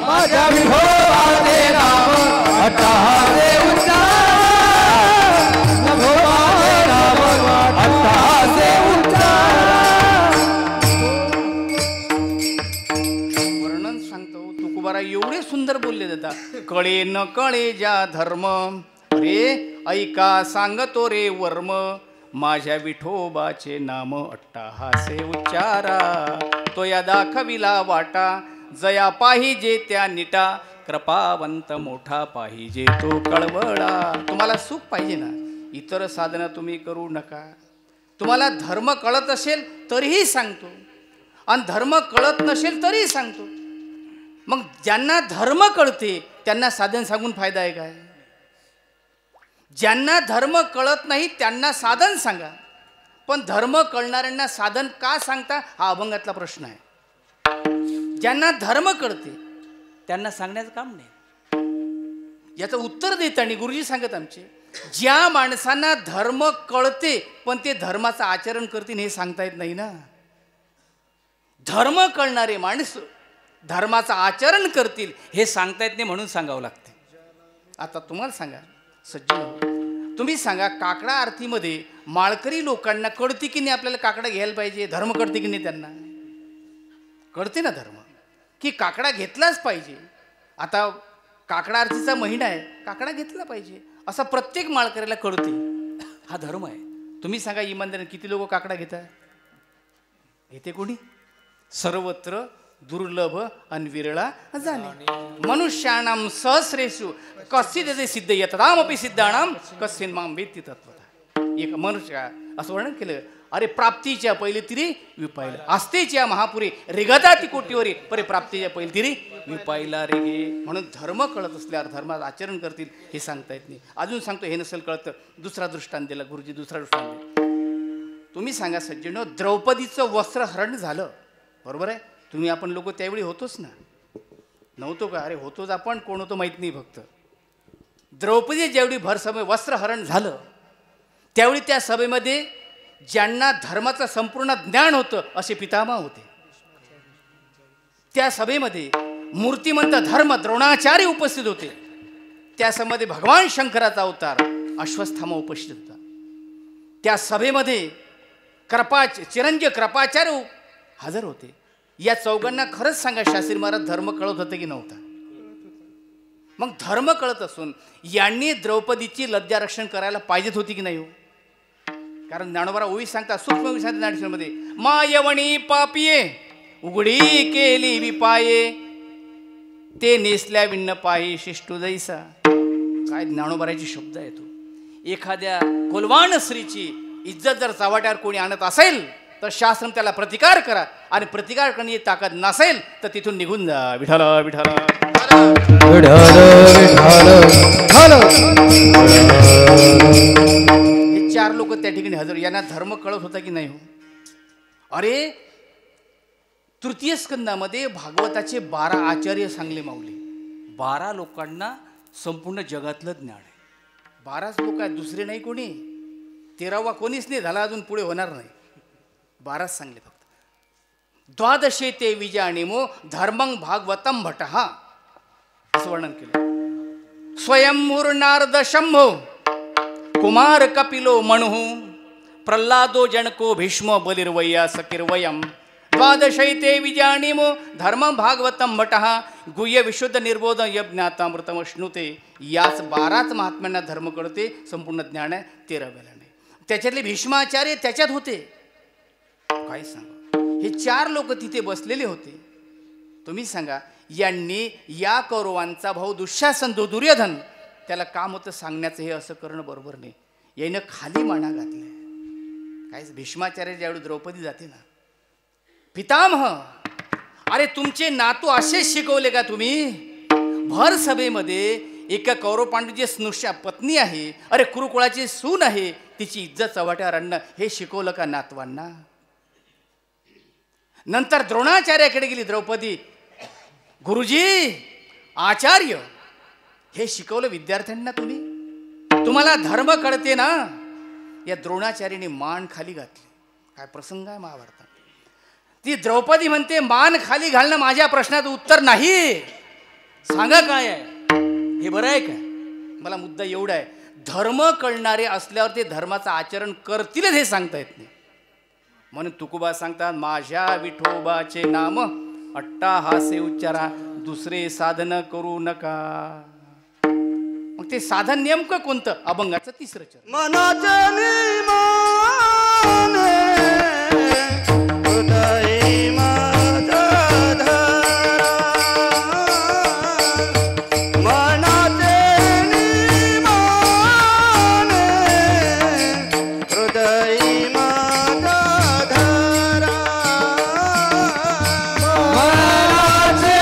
माझ्या विठोबाचे नाम अट्टाहासे उच्चारा विठोबाचे नाम अट्टाहासे उच्चारा. वर्णन एवढे सुंदर बोलले जातात. कळे न कळे ज्या धर्म, अरे ऐका सांगतो रे वर्म, माझ्या विठोबाचे नाम अट्टाहासे उच्चारा, तो या दाखविला वाटा, जया पाहिजे त्या निटा, कृपावंत मोठा पाहिजे तो कळवळा. तुम्हाला सुख पाहिजे ना, इतर साधना तुम्ही करू नका. तुम्हाला धर्म कळत असेल तरीही सांगतो, आणि धर्म कळत नसेल तरीही सांगतो. मग ज्यांना धर्म कळते त्यांना साधन सांगून फायदा आहे काय? ज्यांना धर्म कळत नाही त्यांना साधन सांगा, पण धर्म कळणाऱ्यांना साधन का सांगता हा अभंगातला प्रश्न आहे. ज्यांना धर्म कळते त्यांना सांगण्याचं काम नाही. याचं उत्तर देताना गुरुजी सांगत आमचे, ज्या माणसांना धर्म कळते पण ते धर्माचं आचरण करतील हे सांगता येत नाही ना. धर्म कळणारे माणसं धर्माचं आचरण करतील हे सांगता येत नाही, म्हणून सांगावं लागते. आता तुम्हाला सांगा सज्जन, तुम्ही सांगा काकडा आरतीमध्ये माळकरी लोकांना कळते की नाही आपल्याला काकडा घ्यायला पाहिजे? धर्म कळते की नाही? त्यांना कळते ना धर्म, की काकडा घेतलाच पाहिजे. आता काकडा आरतीचा महिना आहे, काकडा घेतला पाहिजे असं प्रत्येक माळकऱ्याला कळते. हा धर्म आहे. तुम्ही सांगा इमानदारीने किती लोक काकडा घेतात? घेते कोणी? सर्वत्र दुर्लभ आणि विरळा जाणे. मनुष्याणाम सहस्रेषु कश्चिदेते सिद्ध यततामपि सिद्धाणाम कश्चिन माम वेत्ति तत्त्वतः. एक मनुष्य असं वर्णन केलं, अरे प्राप्तीच्या पहिले तिरी विपायला, आस्तेच्या महापुरी रेगताती कोटीवरी परे प्राप्तीच्या पहिले तिरी विपायला रेगे. म्हणून धर्म कळत असल्यावर धर्माचं आचरण करतील हे सांगता येत नाही. अजून सांगतो, हे नसेल कळतं दुसरा दृष्टांत दिला गुरुजी. दुसरा दृष्टांत दिला. तुम्ही सांगा सज्जनो, द्रौपदीचं वस्त्रहरण झालं, बरोबर आहे? तुम्ही आपण लोक त्यावेळी होतोच ना, नव्हतो का? अरे होतोच आपण, कोण होतो माहीत नाही. फक्त द्रौपदी ज्यावेळी भर सभे वस्त्रहरण झालं त्यावेळी त्या सभेमध्ये ज्यांना धर्माचं संपूर्ण ज्ञान होतं असे पितामह होते. त्या सभेमध्ये मूर्तिमंत धर्म द्रोणाचार्य उपस्थित होते. त्या सभेमध्ये भगवान शंकराचा अवतार अश्वत्थामा उपस्थित होता. त्या सभेमध्ये चिरंजीव कृपाचार्य हजर होते. या चौघांना खरंच सांगा शास्त्री महाराज धर्म कळत होते की नव्हता? मग धर्म कळत असून यांनी द्रौपदीची लज्जारक्षण करायला पाहिजेत होती की नाही हो? कारण ज्ञानोबा ओवी सांगता, सूक्ष्म ज्ञानेश्वरमध्ये, मायवणी पापिये उघडी केली विपाये, ते नेसल्या विण्ण पायी शिष्टू जैसा. काय ज्ञानोबाराचे शब्द आहे. तो एखाद्या कुलवान स्त्रीची इज्जत जर चव्हाट्यावर कोणी आणत असेल तर शास्त्र त्याला प्रतिकार करा, आणि प्रतिकार करण्याची ताकद नसेल तर तिथून निघून जा. विठ्ठल विठ्ठल हे चार लोक त्या ठिकाणी हजर. यांना धर्म कळत होता की नाही हो? अरे तृतीय स्कंदामध्ये भागवताचे 12 आचार्य सांगले माऊली. 12 लोकांना संपूर्ण जगातलं ज्ञान आहे. 12च लोक आहेत, दुसरे नाही कोणी. 13वा कोणीच नाही झाला अजून, पुढे होणार नाही. 12च सांगले फक्त. द्वादशे ते विजाणीमो धर्मं भागवतम भटः असं वर्णन केलं. स्वयंभूर नारद शंभो कुमार कपिलो मणुः प्रल्हादो जनको भीष्म बलिर्वय्या सकिर्वयम्. द्वादशैते विजाणीमो धर्मं भागवतम भटः गुह्य विशुद्ध निर्बोध यज्ञातामृतमश्नुते. याच 12च महात्म्यांना धर्म कळते, संपूर्ण ज्ञान आहे. 13व्याला नाही. त्याच्यातले भीष्माचार्य त्याच्यात होते. काय सांगा, हे 4 लोक तिथे बसलेले होते. तुम्ही सांगा, यांनी या कौरवांचा भाऊ दुःशासन दुर्योधन त्याला काम होतं सांगण्याचं, हे असं करणं बरोबर नाही. यानं खाली माना घातलाय. काय भीष्माचार्य ज्यावेळी द्रौपदी जाते ना, पितामह अरे तुमचे नातू असेच शिकवले का तुम्ही? भर सभेमध्ये एका कौरव पांडूची स्नुषा पत्नी आहे, अरे कुरुकुळाची सून आहे, तिची इज्जत चव्हाट्यावर आणणं हे शिकवलं का नातवांना? नंतर द्रोणाचार्याकडे गेली द्रौपदी, गुरुजी आचार्य हे शिकवलं विद्यार्थ्यांना तुम्ही? तुम्हाला धर्म कळते ना? या द्रोणाचार्याने मान खाली घातली. काय प्रसंग आहे महाभारतात. ती द्रौपदी म्हणते, मान खाली घालणं माझ्या प्रश्नाचं उत्तर नाही. सांगा काय आहे हे? बरं आहे काय? मला मुद्दा एवढा आहे, धर्म कळणारे असल्यावर ते धर्माचं आचरण करतीलच हे सांगता येत नाही. म्हणून तुकोबा सांगतात, माझ्या विठोबाचे नाम अट्टाहासे उच्चारा, दुसरे साधन करू नका. मग ते साधन नेमकं कोणतं? अभंगाचं तिसरं चरण. मनाचे निमाने हृदयी माझा धरा. मनाचे निमाने हृदयी माझा धरा. मनाचे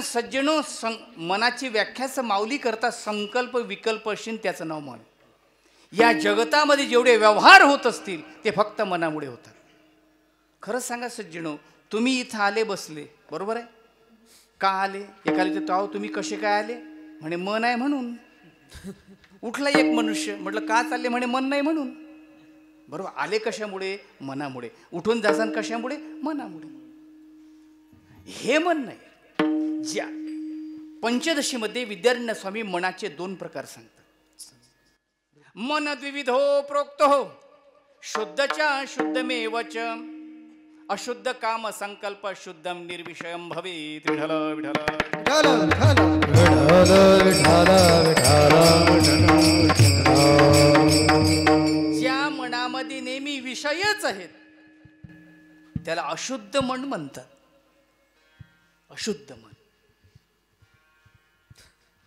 सज्जनो, मनाची व्याख्याच माऊली करता संकल्प विकल्प असेल त्याचं नाव मन. या जगतामध्ये जेवढे व्यवहार होत असतील ते फक्त मनामुळे होतात. खरंच सांगा सज्जनो, तुम्ही इथं आले बसले, बरोबर आहे? का आले? एकाला विचारतो, अहो तुम्ही कसे काय आले? म्हणे मन आहे म्हणून. उठला एक मनुष्य, म्हटलं का चालले? म्हणे मन नाही म्हणून. बरोबर, आले कशामुळे? मनामुळे. उठून जासान कशामुळे? मनामुळे. हे मन नाही. ज्या पंचदशीमध्ये विद्यारण्य स्वामी मनाचे दोन प्रकार सांगतात. मन द्विविधो प्रोक्त हो, शुद्धच्या शुद्धमेवच, अशुद्ध काम संकल्प शुद्धम निर्विषयम भवेत्. विठ्ठल ज्या मनामध्ये नेहमी विषयच आहेत त्याला अशुद्ध मन म्हणतात. अशुद्ध मन.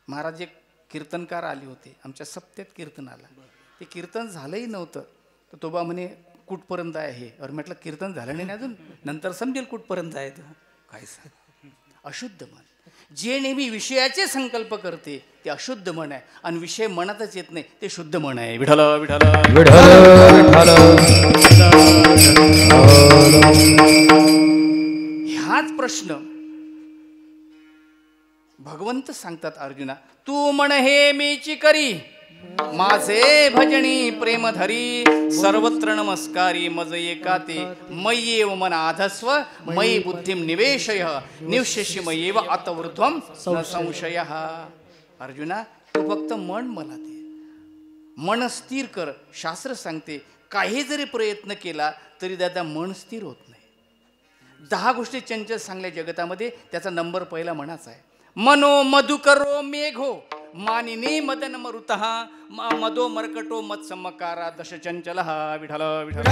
महाराज एक कीर्तनकार आले होते आमच्या सप्त्यात कीर्तनाला. ते कीर्तन झालंही नव्हतं तर तो बा म्हणे कुठपर्यंत आहे हे? अरे म्हटलं कीर्तन झालं नाही अजून, नंतर समजेल कुठपर्यंत आहे. काय सांग? अशुद्ध मन. जे नेहमी विषयाचे संकल्प करते ते अशुद्ध मन आहे, आणि विषय मनातच येत नाही ते शुद्ध मन आहे. विठ्ठल विठ्ठल हाच प्रश्न भगवंत सांगतात अर्जुना, तू म्हण हे मीची करी, माझे भजनी प्रेम धरी, सर्वत्र नमस्कारी मज एकाते, मय्येव मन आधस्व, मयि बुद्धिम निवेशय, निवशेषि मय्येव आत्मवृद्धम न संशयः. अर्जुना, तू फक्त मन मला दे, मन स्थिर कर. शास्त्र सांगते काही जरी प्रयत्न केला तरी दादा मन स्थिर होत नाही. 10 गोष्टी चंचल सांगल्या जगतामध्ये, त्याचा नंबर पहिला मनाचा आहे. मनो मधुकरो मेघो मानिनी मदन मरुतः, मदो मर्कटो मत्समकारा दश चंचलः. विठ्ठल विठ्ठल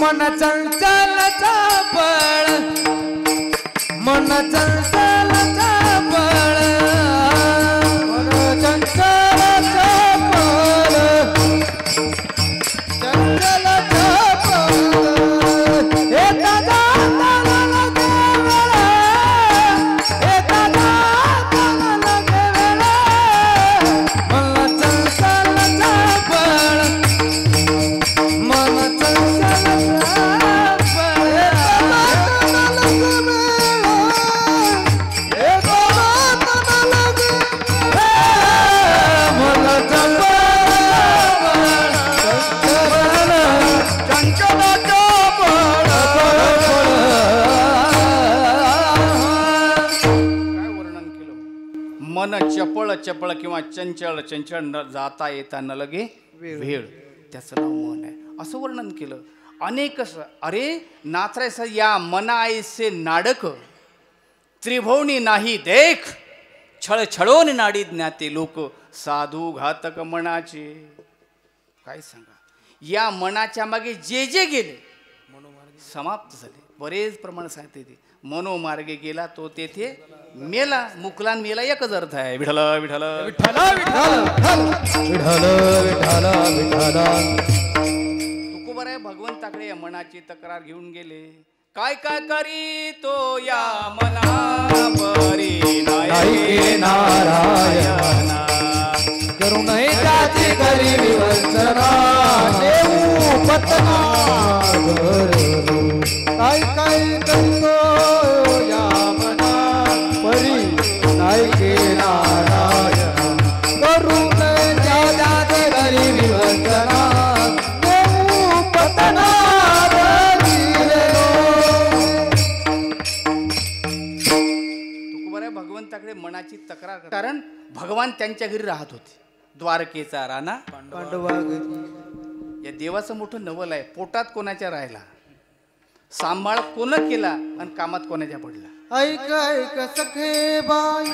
मन चंचल चापळ चंचल चपळ मन चंचल चपळ चंचल चपळ एका जाताला लगे वेळा एका जाताला लगे वेळा मन चंचल चपळ मन चंचल चपळ एका जाताला लगे वेळा मन चंचल काय वर्णन केलं? मन चपळ चपळ किंवा चंचल चंचल न जाता येता न लगे वेळ, त्याचं नाव मन आहे असं वर्णन केलं. अनेक अरे नाथरायस या मनाईसे नाडक त्रिभुवनी नाही देख छळ छळोन नाडी ज्ञाते लोक साधू घातक मनाचे. काय सांगा, या मनाच्या मागे जे जे गेले समाप्त झाले. बरेच प्रमाण सांगते ते मनोमार्गे गेला तो तेथे मेला. मुकला आणि मेला एकच अर्थ आहे. विठ्ठल विठ्ठल विठ्ठल विठ्ठल विठ्ठल विठ्ठल. तुकोबर आहे भगवंताकडे या मनाची तक्रार घेऊन गेले. काय काय करी तो या मना परी नायके नारायणा करुणै त्याची करी विवंचना देऊ पतना काय काय करतो या मना परी नायके नारायणा करुणै त्याची करी विवंचना देऊ पतना तुकोबर आहे भगवंताकडे मनाची तक्रार कर. कारण भगवान त्यांच्या घरी राहत होते. द्वारकेचा राणा या देवाचं मोठं नवल आहे. पोटात कोणाच्या राहिला, सांभाळ कोण केला आणि कामात कोणाच्या पडला. ऐक ऐक सखे बाई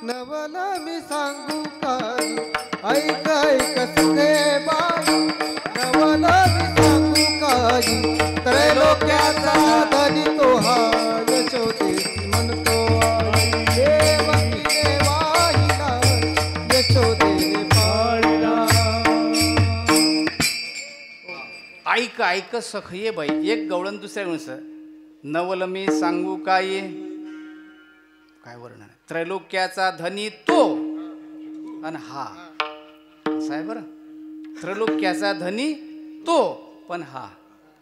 नवल मी सांगू काय. ऐक ऐक सखे बाई नवल मी सांगू काय. त्रैलोक्याचा धनी तो हा यशोदेसी म्हणतो आई. देवकी देवाहिला यशोदेने पाळला. ऐक ऐक सखये बाई एक गवळण दुसऱ्या गुणस नवल मी सांगू काय. काय वर्णन आहे. त्रैलोक्याचा धनी तो आणि हा असं आहे बरं. त्रैलोक्याचा धनी तो पण हा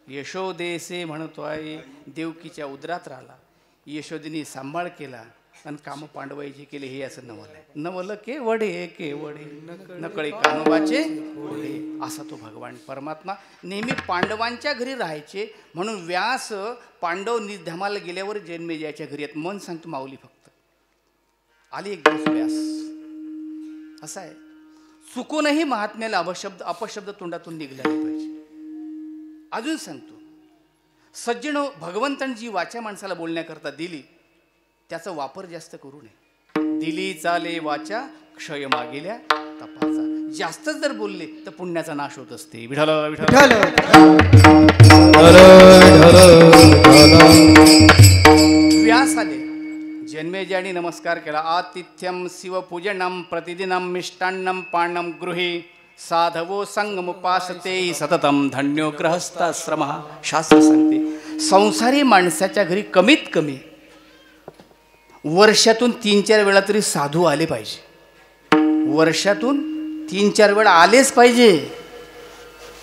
यशोदेसे म्हणतो आहे. देवकीच्या उदरात राहिला, यशोदेनी सांभाळ केला आणि काम पांडवायचे केले. हे असं नवल आहे. नवल के वडे नकळे कानोबाचे वडे. असा तो भगवान परमात्मा नेहमी पांडवांच्या घरी राहायचे. म्हणून व्यास पांडव निधामाला गेल्यावर जन्मेजयाच्या घरी आहेत. मन सांगतो माऊली फक्त आली एक दिवस व्यास. असं आहे चुकूनही महात्म्याला अपशब्द तोंडातून निघला नाही पाहिजे. अजून सांगतो सज्जन भगवंतांनी जी वाचा माणसाला बोलण्याकरता दिली त्याचा वापर जास्त करू नये. दिली चाले वाचा क्षय मागेल्या तपाचा. जास्त जर बोलले तर पुण्याचा नाश होत असते. विठ्ठल विठ्ठल. व्यास आले. जन्मेजयाने नमस्कार केला. आतिथ्यम शिवपूजनम प्रतिदिनम मिष्टान्नम पाणम गृहे साधवो संगमुपासते सततम धन्यो गृहस्थाश्रम. शास्त्र सांगते संसारी माणसाच्या घरी कमीत कमी वर्षातून 3-4 वेळा तरी साधू आले पाहिजे. वर्षातून 3-4 वेळा आलेच पाहिजे.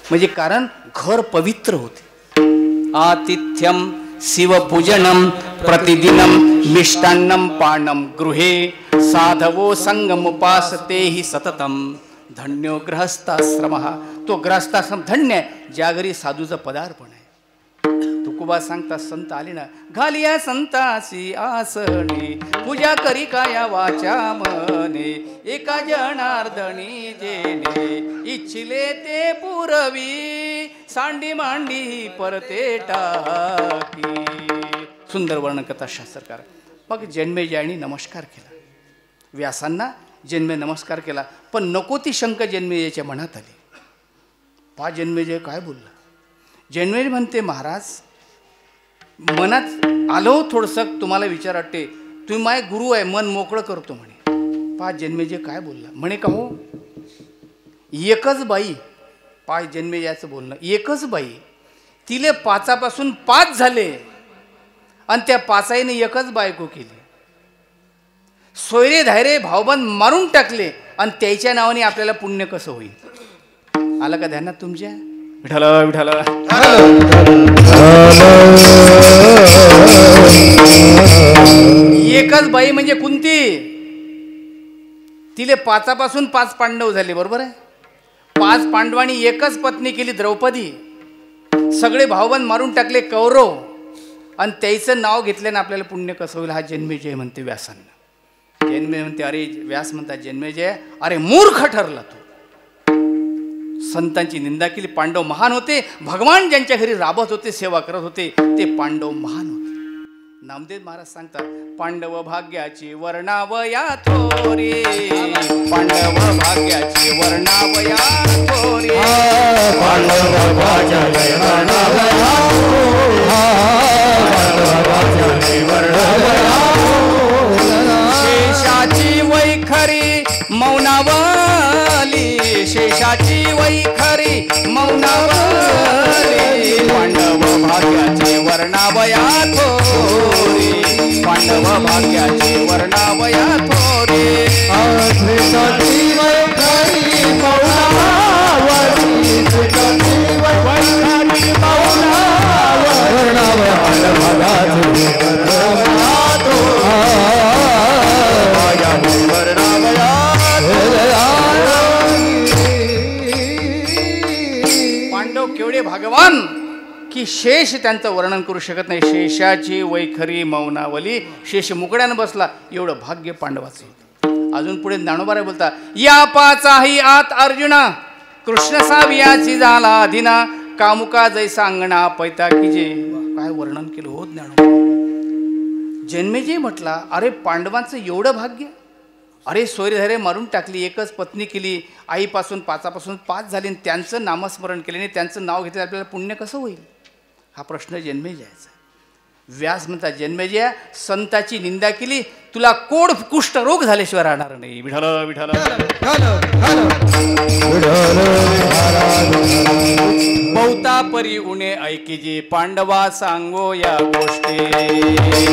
म्हणजे कारण घर पवित्र होते. आतिथ्यम शिवपूजनम प्रतिदिनम मिष्टान्नम पाणम गृहे साधवो संगमुपासते हि सततम धन्यो गृहस्थाश्रम. तो गृहस्थाश्रम धन्य आहे ज्या घरी साधूचं पदार्पण आहे. तुकोबा सांगता संत आले ना घालिया संतासी आसने पूजा करी काया वाचा मने एका जनार्दनी जेने इच्छिले ते पुरवी सांडी मांडी परते टाकी. सुंदर वर्णकथा शास्त्रकार. मग जन्मेजयाने नमस्कार केला. व्यासांना जन्मे नमस्कार केला. पण नको ती शंक जन्मेजयाच्या मनात आली. जन्मेजय काय बोलला. जन्मेजय म्हणते महाराज मनात आलो थोडंसं तुम्हाला विचार वाटते, तुम्ही माय गुरु आहे, मन मोकळं करतो म्हणे. पाच जन्मेजय काय बोलला म्हणे का हो, एकच बाई, पाच जन्मेजयाचं बोलणं, एकच बाई तिले पाचापासून पाच झाले आणि त्या पाचाईने एकच बायको केली. सोयरे धायरे भावबंद मारून टाकले आणि त्याच्या नावाने आपल्याला पुण्य कसं होईल? आलं का ध्यानात तुमच्या? विठ्ठल विठ्ठल. एकच बाई म्हणजे कुंती, तिले पाचापासून पाच पांडव झाले, बरोबर आहे. पाच पांडवांनी एकच पत्नी केली द्रौपदी. सगळे भावबंद मारून टाकले कौरव आणि त्याचं नाव घेतल्यानं आपल्याला पुण्य कसं होईल? हा जन्मेजय म्हणते व्यासांना. जन्मे म्हणते, अरे व्यास म्हणतात जन्मेजय, अरे मूर्ख ठरला तू. संतांची निंदा केली. पांडव महान होते, भगवान ज्यांच्या घरी राबत होते, सेवा करत होते, ते पांडव महान होते. नामदेव महाराज सांगतात, पांडव भाग्याची वर्णावया थोरी, पांडव भाग्याची वर्णावया थोरी, पांडव भाग्याची वर्णावया शेषाची वैखरी मौनावली, शेषाची वैखरी मौनावली, पांडव भाग्याची वर्णावया थोरी, पांडव भाग्याची वर्णावया थोरी, शेषाची वैखरी मौनावली, शेषाची वैखरी पांडव केवढे भाग्यवान की शेष त्यांचं वर्णन करू शकत नाही. शेषाची वैखरी मौनावली, शेष मुकड्यानं बसला, एवढं भाग्य पांडवाचं. अजून पुढे ज्ञानोबा बोलता, या पाचाही आत अर्जुना, कृष्ण सावियाची झाला अधीना, कामुका जैसा अंगणा पैता कीजे. काय वर्णन केलं हो ज्ञानोबा. जन्मेजय म्हटला, अरे पांडवांचं एवढं भाग्य, अरे सोयरेधारे मारून टाकली, एकच पत्नी केली, आईपासून पाचापासून पाच झाली, त्यांचं नामस्मरण केल्याने त्यांचं नाव घेतलं, आपल्याला पुण्य कसं होईल? हा प्रश्न जन्मेजयाचा. व्यास म्हणतात, जन्मेजया संताची निंदा केली, तुला कोड कुष्ठरोग झाल्याशिवाय राहणार नाही. विठ्ठल विठ्ठल. बहुता परी उणे ऐकिजी, पांडवा सांगो या गोष्टी,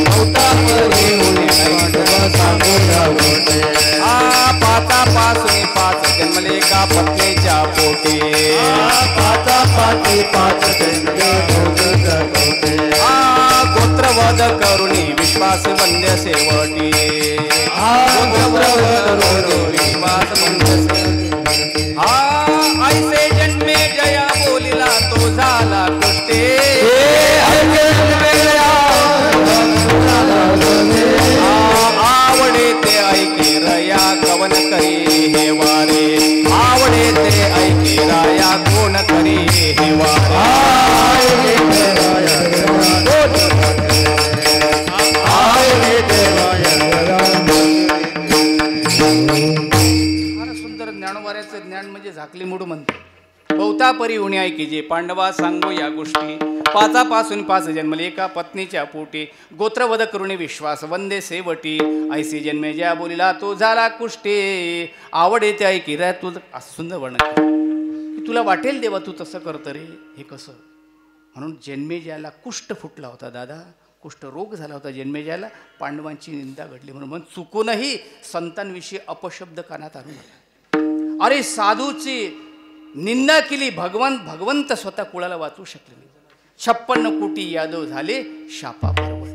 बहुता परी उणे पांडवा सांगो या गोष्टी, पाचापासून पाच जन्मले का पत्नीच्या पोटी, पाचापासून पाच जन्मले गोत्रवध करुणी विश्वास वंद्य शेवटी, गोत्रवध करुणी विश्वास वंद्य शेवटी, ऐसे जन्मे जया बोलिला तो झाला कुष्टे, आवडे ते ऐके रया कवन करी हे वारे, आवडे ते ऐके राया कोण करी हे वारे, सुंदर ज्ञानोबाऱ्याचं ज्ञान म्हणजे झाकली मुडू म्हणते. बहुता परी उणे ऐकिजे, पांडवा सांगो या गोष्टी, पाचापासून पाच जन्मले एका पत्नीच्या पोटी, गोत्रवध करुणी विश्वास वंदे सेवटी, ऐसी जन्मे ज्या बोलिला तो झाला कुष्टे, आवड येते ऐकी रे. तुझं सुंदर वर्णन की तुला वाटेल देवा तू तसं करतं रे, हे कसं? म्हणून जन्मेजयाला कुष्ठ फुटला होता दादा, कुष्ठरोग झाला होता जन्मेजयाला, पांडवांची निंदा घडली म्हणून चुकूनही संतांविषयी अपशब्द कानात आणू नका. अरे साधूची निंदा केली, भगवंत स्वतः कुळाला वाचू शकले नाही. 56 कोटी यादव झाले शापाबरोबर.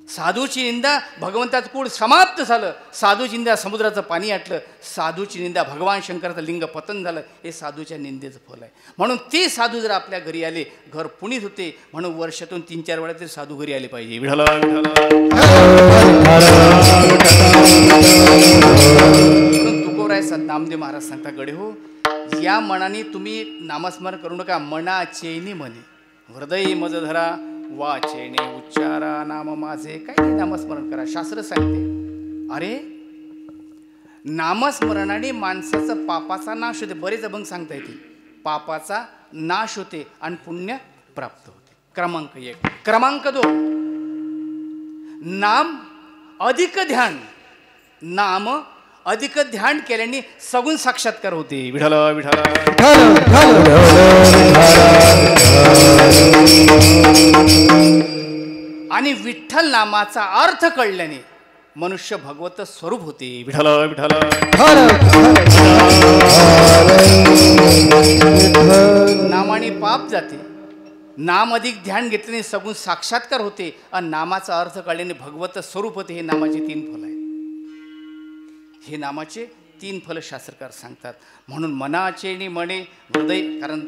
साधूची निंदा, भगवंताचं कुळ समाप्त झालं. साधूची निंदा, समुद्राचं पाणी आटलं. साधूची निंदा, भगवान शंकराचं लिंग पतन झालं. हे साधूच्या निंदेचं फल आहे. म्हणून ते साधू जर आपल्या घरी आले, घर पुणीत होते. म्हणून वर्षातून 3-4 वेळा तरी साधू घरी आले पाहिजे. विठ्ठल तुकोराय नामदेव महाराज सांगता, गडे हो, या मनाने तुम्ही नामस्मरण करू नका. मना चैनी म्हणे, हृदय मज धरा, वाचेने उच्चारा नाम माझे. काही नाही, नामस्मरण करा. शास्त्र सांगते, अरे नामस्मरणाने माणसाचं पापाचा नाश होते. बरेच अभंग सांगता येतील. पापाचा नाश होते आणि पुण्य प्राप्त होते. क्रमांक 1. क्रमांक 2, नाम अधिक ध्यान. नाम अधिक ध्यान केल्याने सगुण साक्षात्कार होते. विठ्ठल विठ्ठल. आणि विठ्ठल नामाचा अर्थ कळल्याने मनुष्य भगवत स्वरूप होते. विठ्ठल विठ्ठल. नामाने पाप जाते. नाम अधिक ध्यान घेतल्याने सगुण साक्षात्कार होते आणि नामाचा अर्थ कळल्याने भगवत स्वरूप होते. हे नामाचे 3 फल आहेत. हे नामाचे 3 फल शास्त्रकार सांगतात. म्हणून मनाचे नि मने हृदय, कारण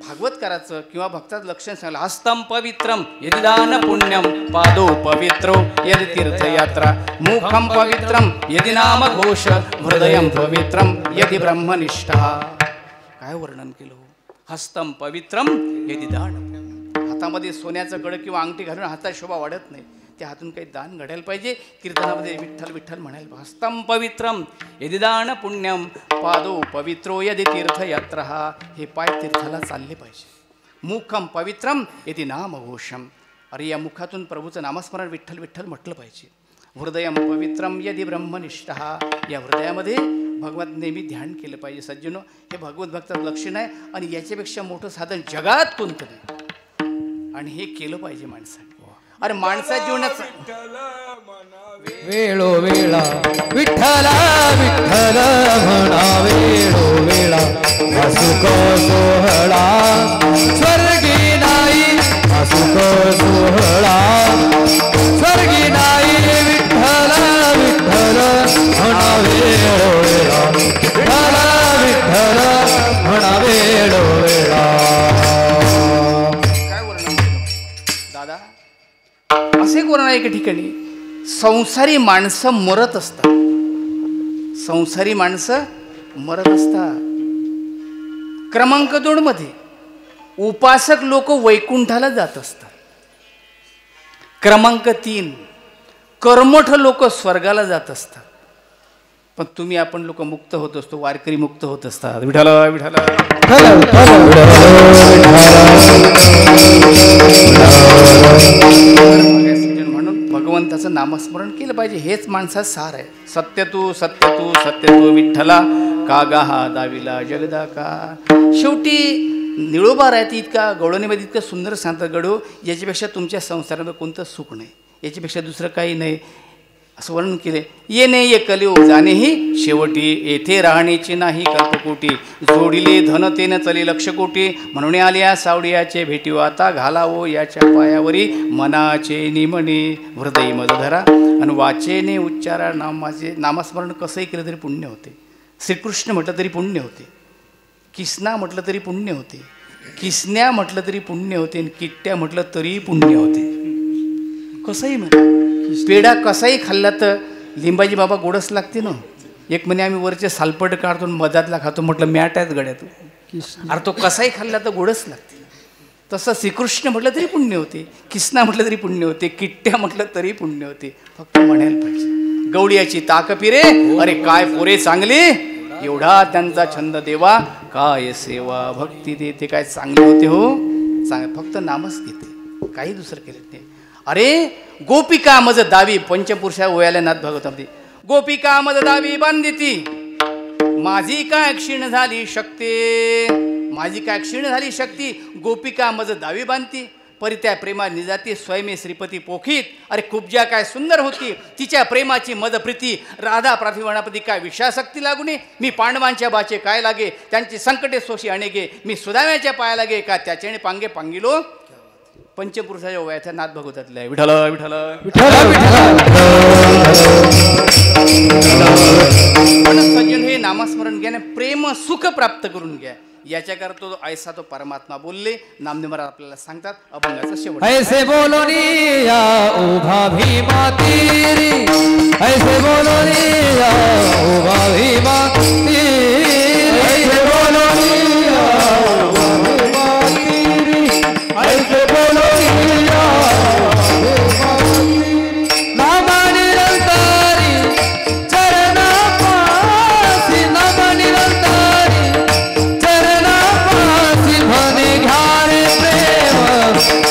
भागवतकाराचं किंवा भक्ताचं लक्षण सांगलं. हस्तम पवित्रम यदि दान पुण्यम, पादो पवित्रो यदि तीर्थयात्रा, मुखम पवित्रम यदि नाम घोष, हृदयम पवित्रम यदि ब्रह्मनिष्ठा. काय वर्णन केलं. हस्तम पवित्रम यदि दान. हातामध्ये सोन्याचं कड किंवा अंगठी घालून हातात शोभा वाढत नाही. त्या हातून काही दान घडायला पाहिजे. कीर्तनामध्ये विठ्ठल विठ्ठल म्हणायला. हस्तम पवित्रम यदि दान पुण्यम, पादो पवित्रो यदि तीर्थयात्रा. हे पाय तीर्थाला चालले पाहिजे. मुखम पवित्रम यदि नाम घोषम. अरे या मुखातून प्रभूचं नामस्मरण विठ्ठल विठ्ठल म्हटलं पाहिजे. हृदयम पवित्रम यदि ब्रह्मनिष्ठा. या हृदयामध्ये भगवत नेहमी ध्यान केलं पाहिजे. सज्जनो, हे भगवत भक्ताचं लक्षण आहे आणि याच्यापेक्षा मोठं साधन जगात कोणतं नाही. आणि हे केलं पाहिजे माणसाने. अरे माणसा जीवनाचं वेळोवेळा विठ्ठला विठ्ठल म्हणा, वेळोवेळा सुख सोहळा स्वर्गी नाही, सुख सोहळा स्वर्गी नाही. विठ्ठल विठ्ठल म्हणा, वेळोवेळा विठ्ठला विठ्ठल म्हणा, वेळोवेळा. काय वर्णन केलं दादा. असे कोण एका ठिकाणी संसारी माणसं मरत असतात. संसारी माणसं मरत असतात. क्रमांक 2 मध्ये उपासक लोक वैकुंठाला जात असतात. क्रमांक 3 कर्मठ लोक स्वर्गाला जात असतात. पण तुम्ही आपण लोक मुक्त होत असतो. वारकरी मुक्त होत असतात. विठ्ठल विठ्ठल. म्हणून भगवंताचं नामस्मरण केलं पाहिजे. हेच माणसात सार आहे. सत्य तू सत्य तू सत्य तू विठ्ठला, कागा हा दाविला जगदा का. शेवटी निळोबा राहते इतका गवळणीमध्ये इतकं सुंदर सांगतात. गडो, याच्यापेक्षा तुमच्या संसारामध्ये कोणतं सुख नाही, याच्यापेक्षा दुसरं काही नाही असं वर्णन केले. येणे ये कलियुग जाणेही शेवटी, येथे राहण्याची नाही कल्पकोटी. जोडिले धन तेन चले लक्ष कोटी, म्हणून आल्या सावडियाचे भेटीव. आता घालावो याच्या पायावरी, मनाचे निमणे हृदय मध धरा. आणि वाचेने उच्चारा नामाचे. नामस्मरण कसंही केलं तरी पुण्य होते. श्रीकृष्ण म्हटलं तरी पुण्य होते. किसना म्हटलं तरी पुण्य होते. किसन्या म्हटलं तरी पुण्य होते. आणि किट्ट्या म्हटलं तरी पुण्य होते. कसंही म्हण. पेढा कसाही खाल्ला तर लिंबाजी बाबा गोडस लागते ना. एक म्हणे आम्ही वरचे सालपट काढतो मधातला खातो. म्हटलं मॅट आहेत गड्यात. अरे तो कसाही खाल्ला तर गोडच लागते. तसं श्रीकृष्ण म्हटलं तरी पुण्य होते. किसना म्हटलं तरी पुण्य होते. किट्ट्या म्हटलं तरी पुण्य होते. फक्त म्हणायला पाहिजे. गवळीयाची ताक पिरे, अरे काय पोरे चांगले, एवढा त्यांचा छंद देवा, काय सेवा भक्ती देते. काय चांगले होते हो. फक्त नामच घेते, काही दुसरं केलं नाही. अरे गोपिका मज दावी. पंचपुरुषा ओयाला नाथ भागवतामध्ये गोपिका मज दावी बांधिती, माझी काय क्षीण झाली शक्ती. माझी काय क्षीण झाली शक्ती. गोपिका मज दावी बांधती, परी त्या प्रेमा निजाती. स्वयमे श्रीपती पोखीत, अरे कुब्जा काय सुंदर होती. तिच्या प्रेमाची मद प्रीती. राधा प्राथिवणापती काय विषासक्ती लागुने. मी पांडवांच्या बाचे काय लागे, त्यांची संकटे सोशी अनेके. मी सुदाम्याच्या पाया लागे, का त्याच्याने पांगे पांगिलो. पंचपुरुषाच्या वयाच्या नाथ भगवतातल्या. विठ्ठल विठ्ठल सज्जन, हे नामस्मरण घ्या, प्रेम सुख प्राप्त करून घ्या. याच्याकरता तो ऐसा तो परमात्मा बोलले. नामदेव महाराज आपल्याला सांगतात अभंगाचा शेवट. ऐसे बोलोनी या उभा भीमा तीरी, ऐसे बोलोनी या उभा भीमा तीरी, ऐसे बोलोनी या उभा भीमा तीरी, ऐसे बोलोनी या उभा तीरी. नामा निरंतरी चरणा पासी, नामा निरंतरी चरणा पासी, म्हणे घ्या रे प्रेम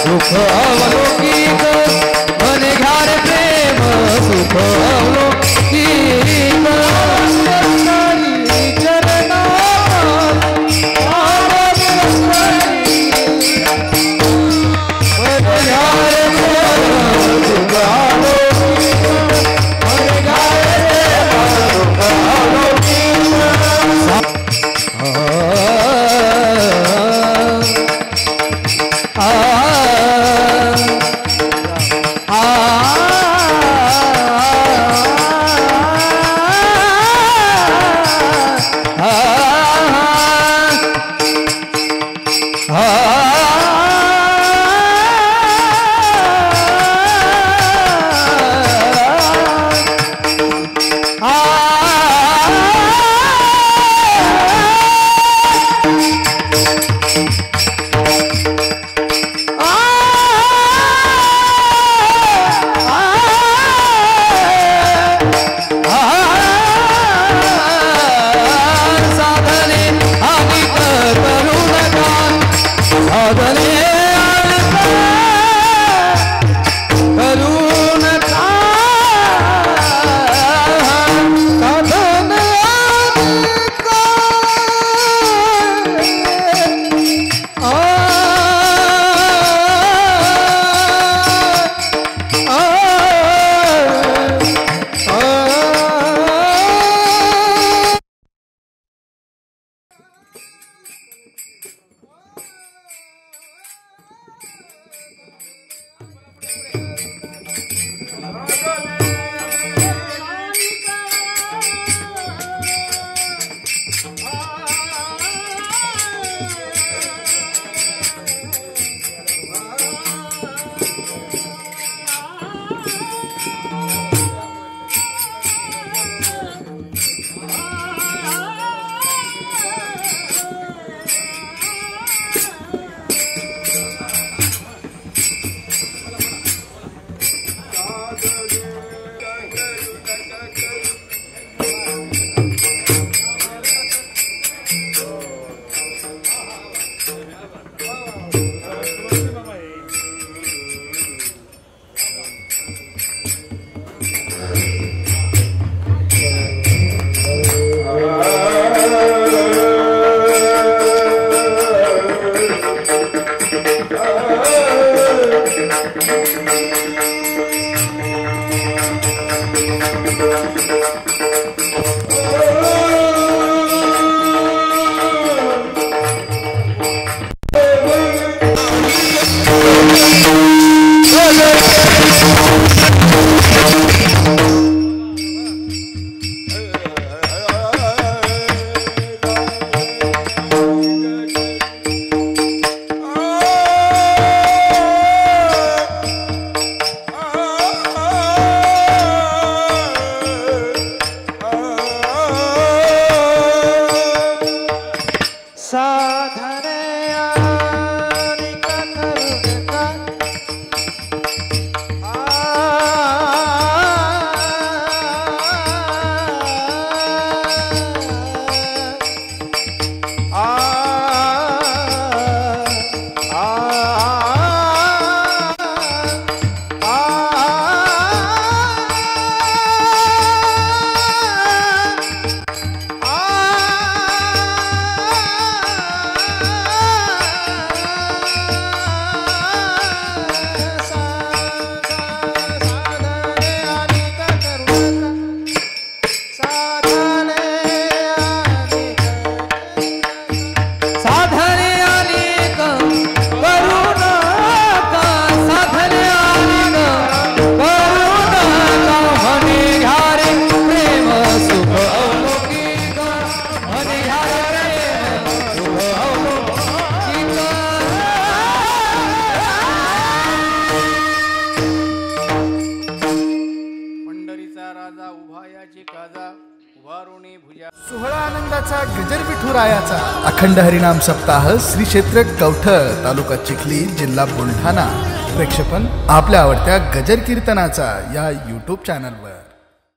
उभायाची काजा उभारुणी भुजा. सोहळा आनंदाचा गजर विठुरायाचा अखंड हरिनाम सप्ताह श्री क्षेत्र कवठर तालुका चिखली जिल्हा बुलढाणा. प्रेक्षेपण आपल्या आवडत्या गजर कीर्तनाचा या यूट्यूब चॅनलवर.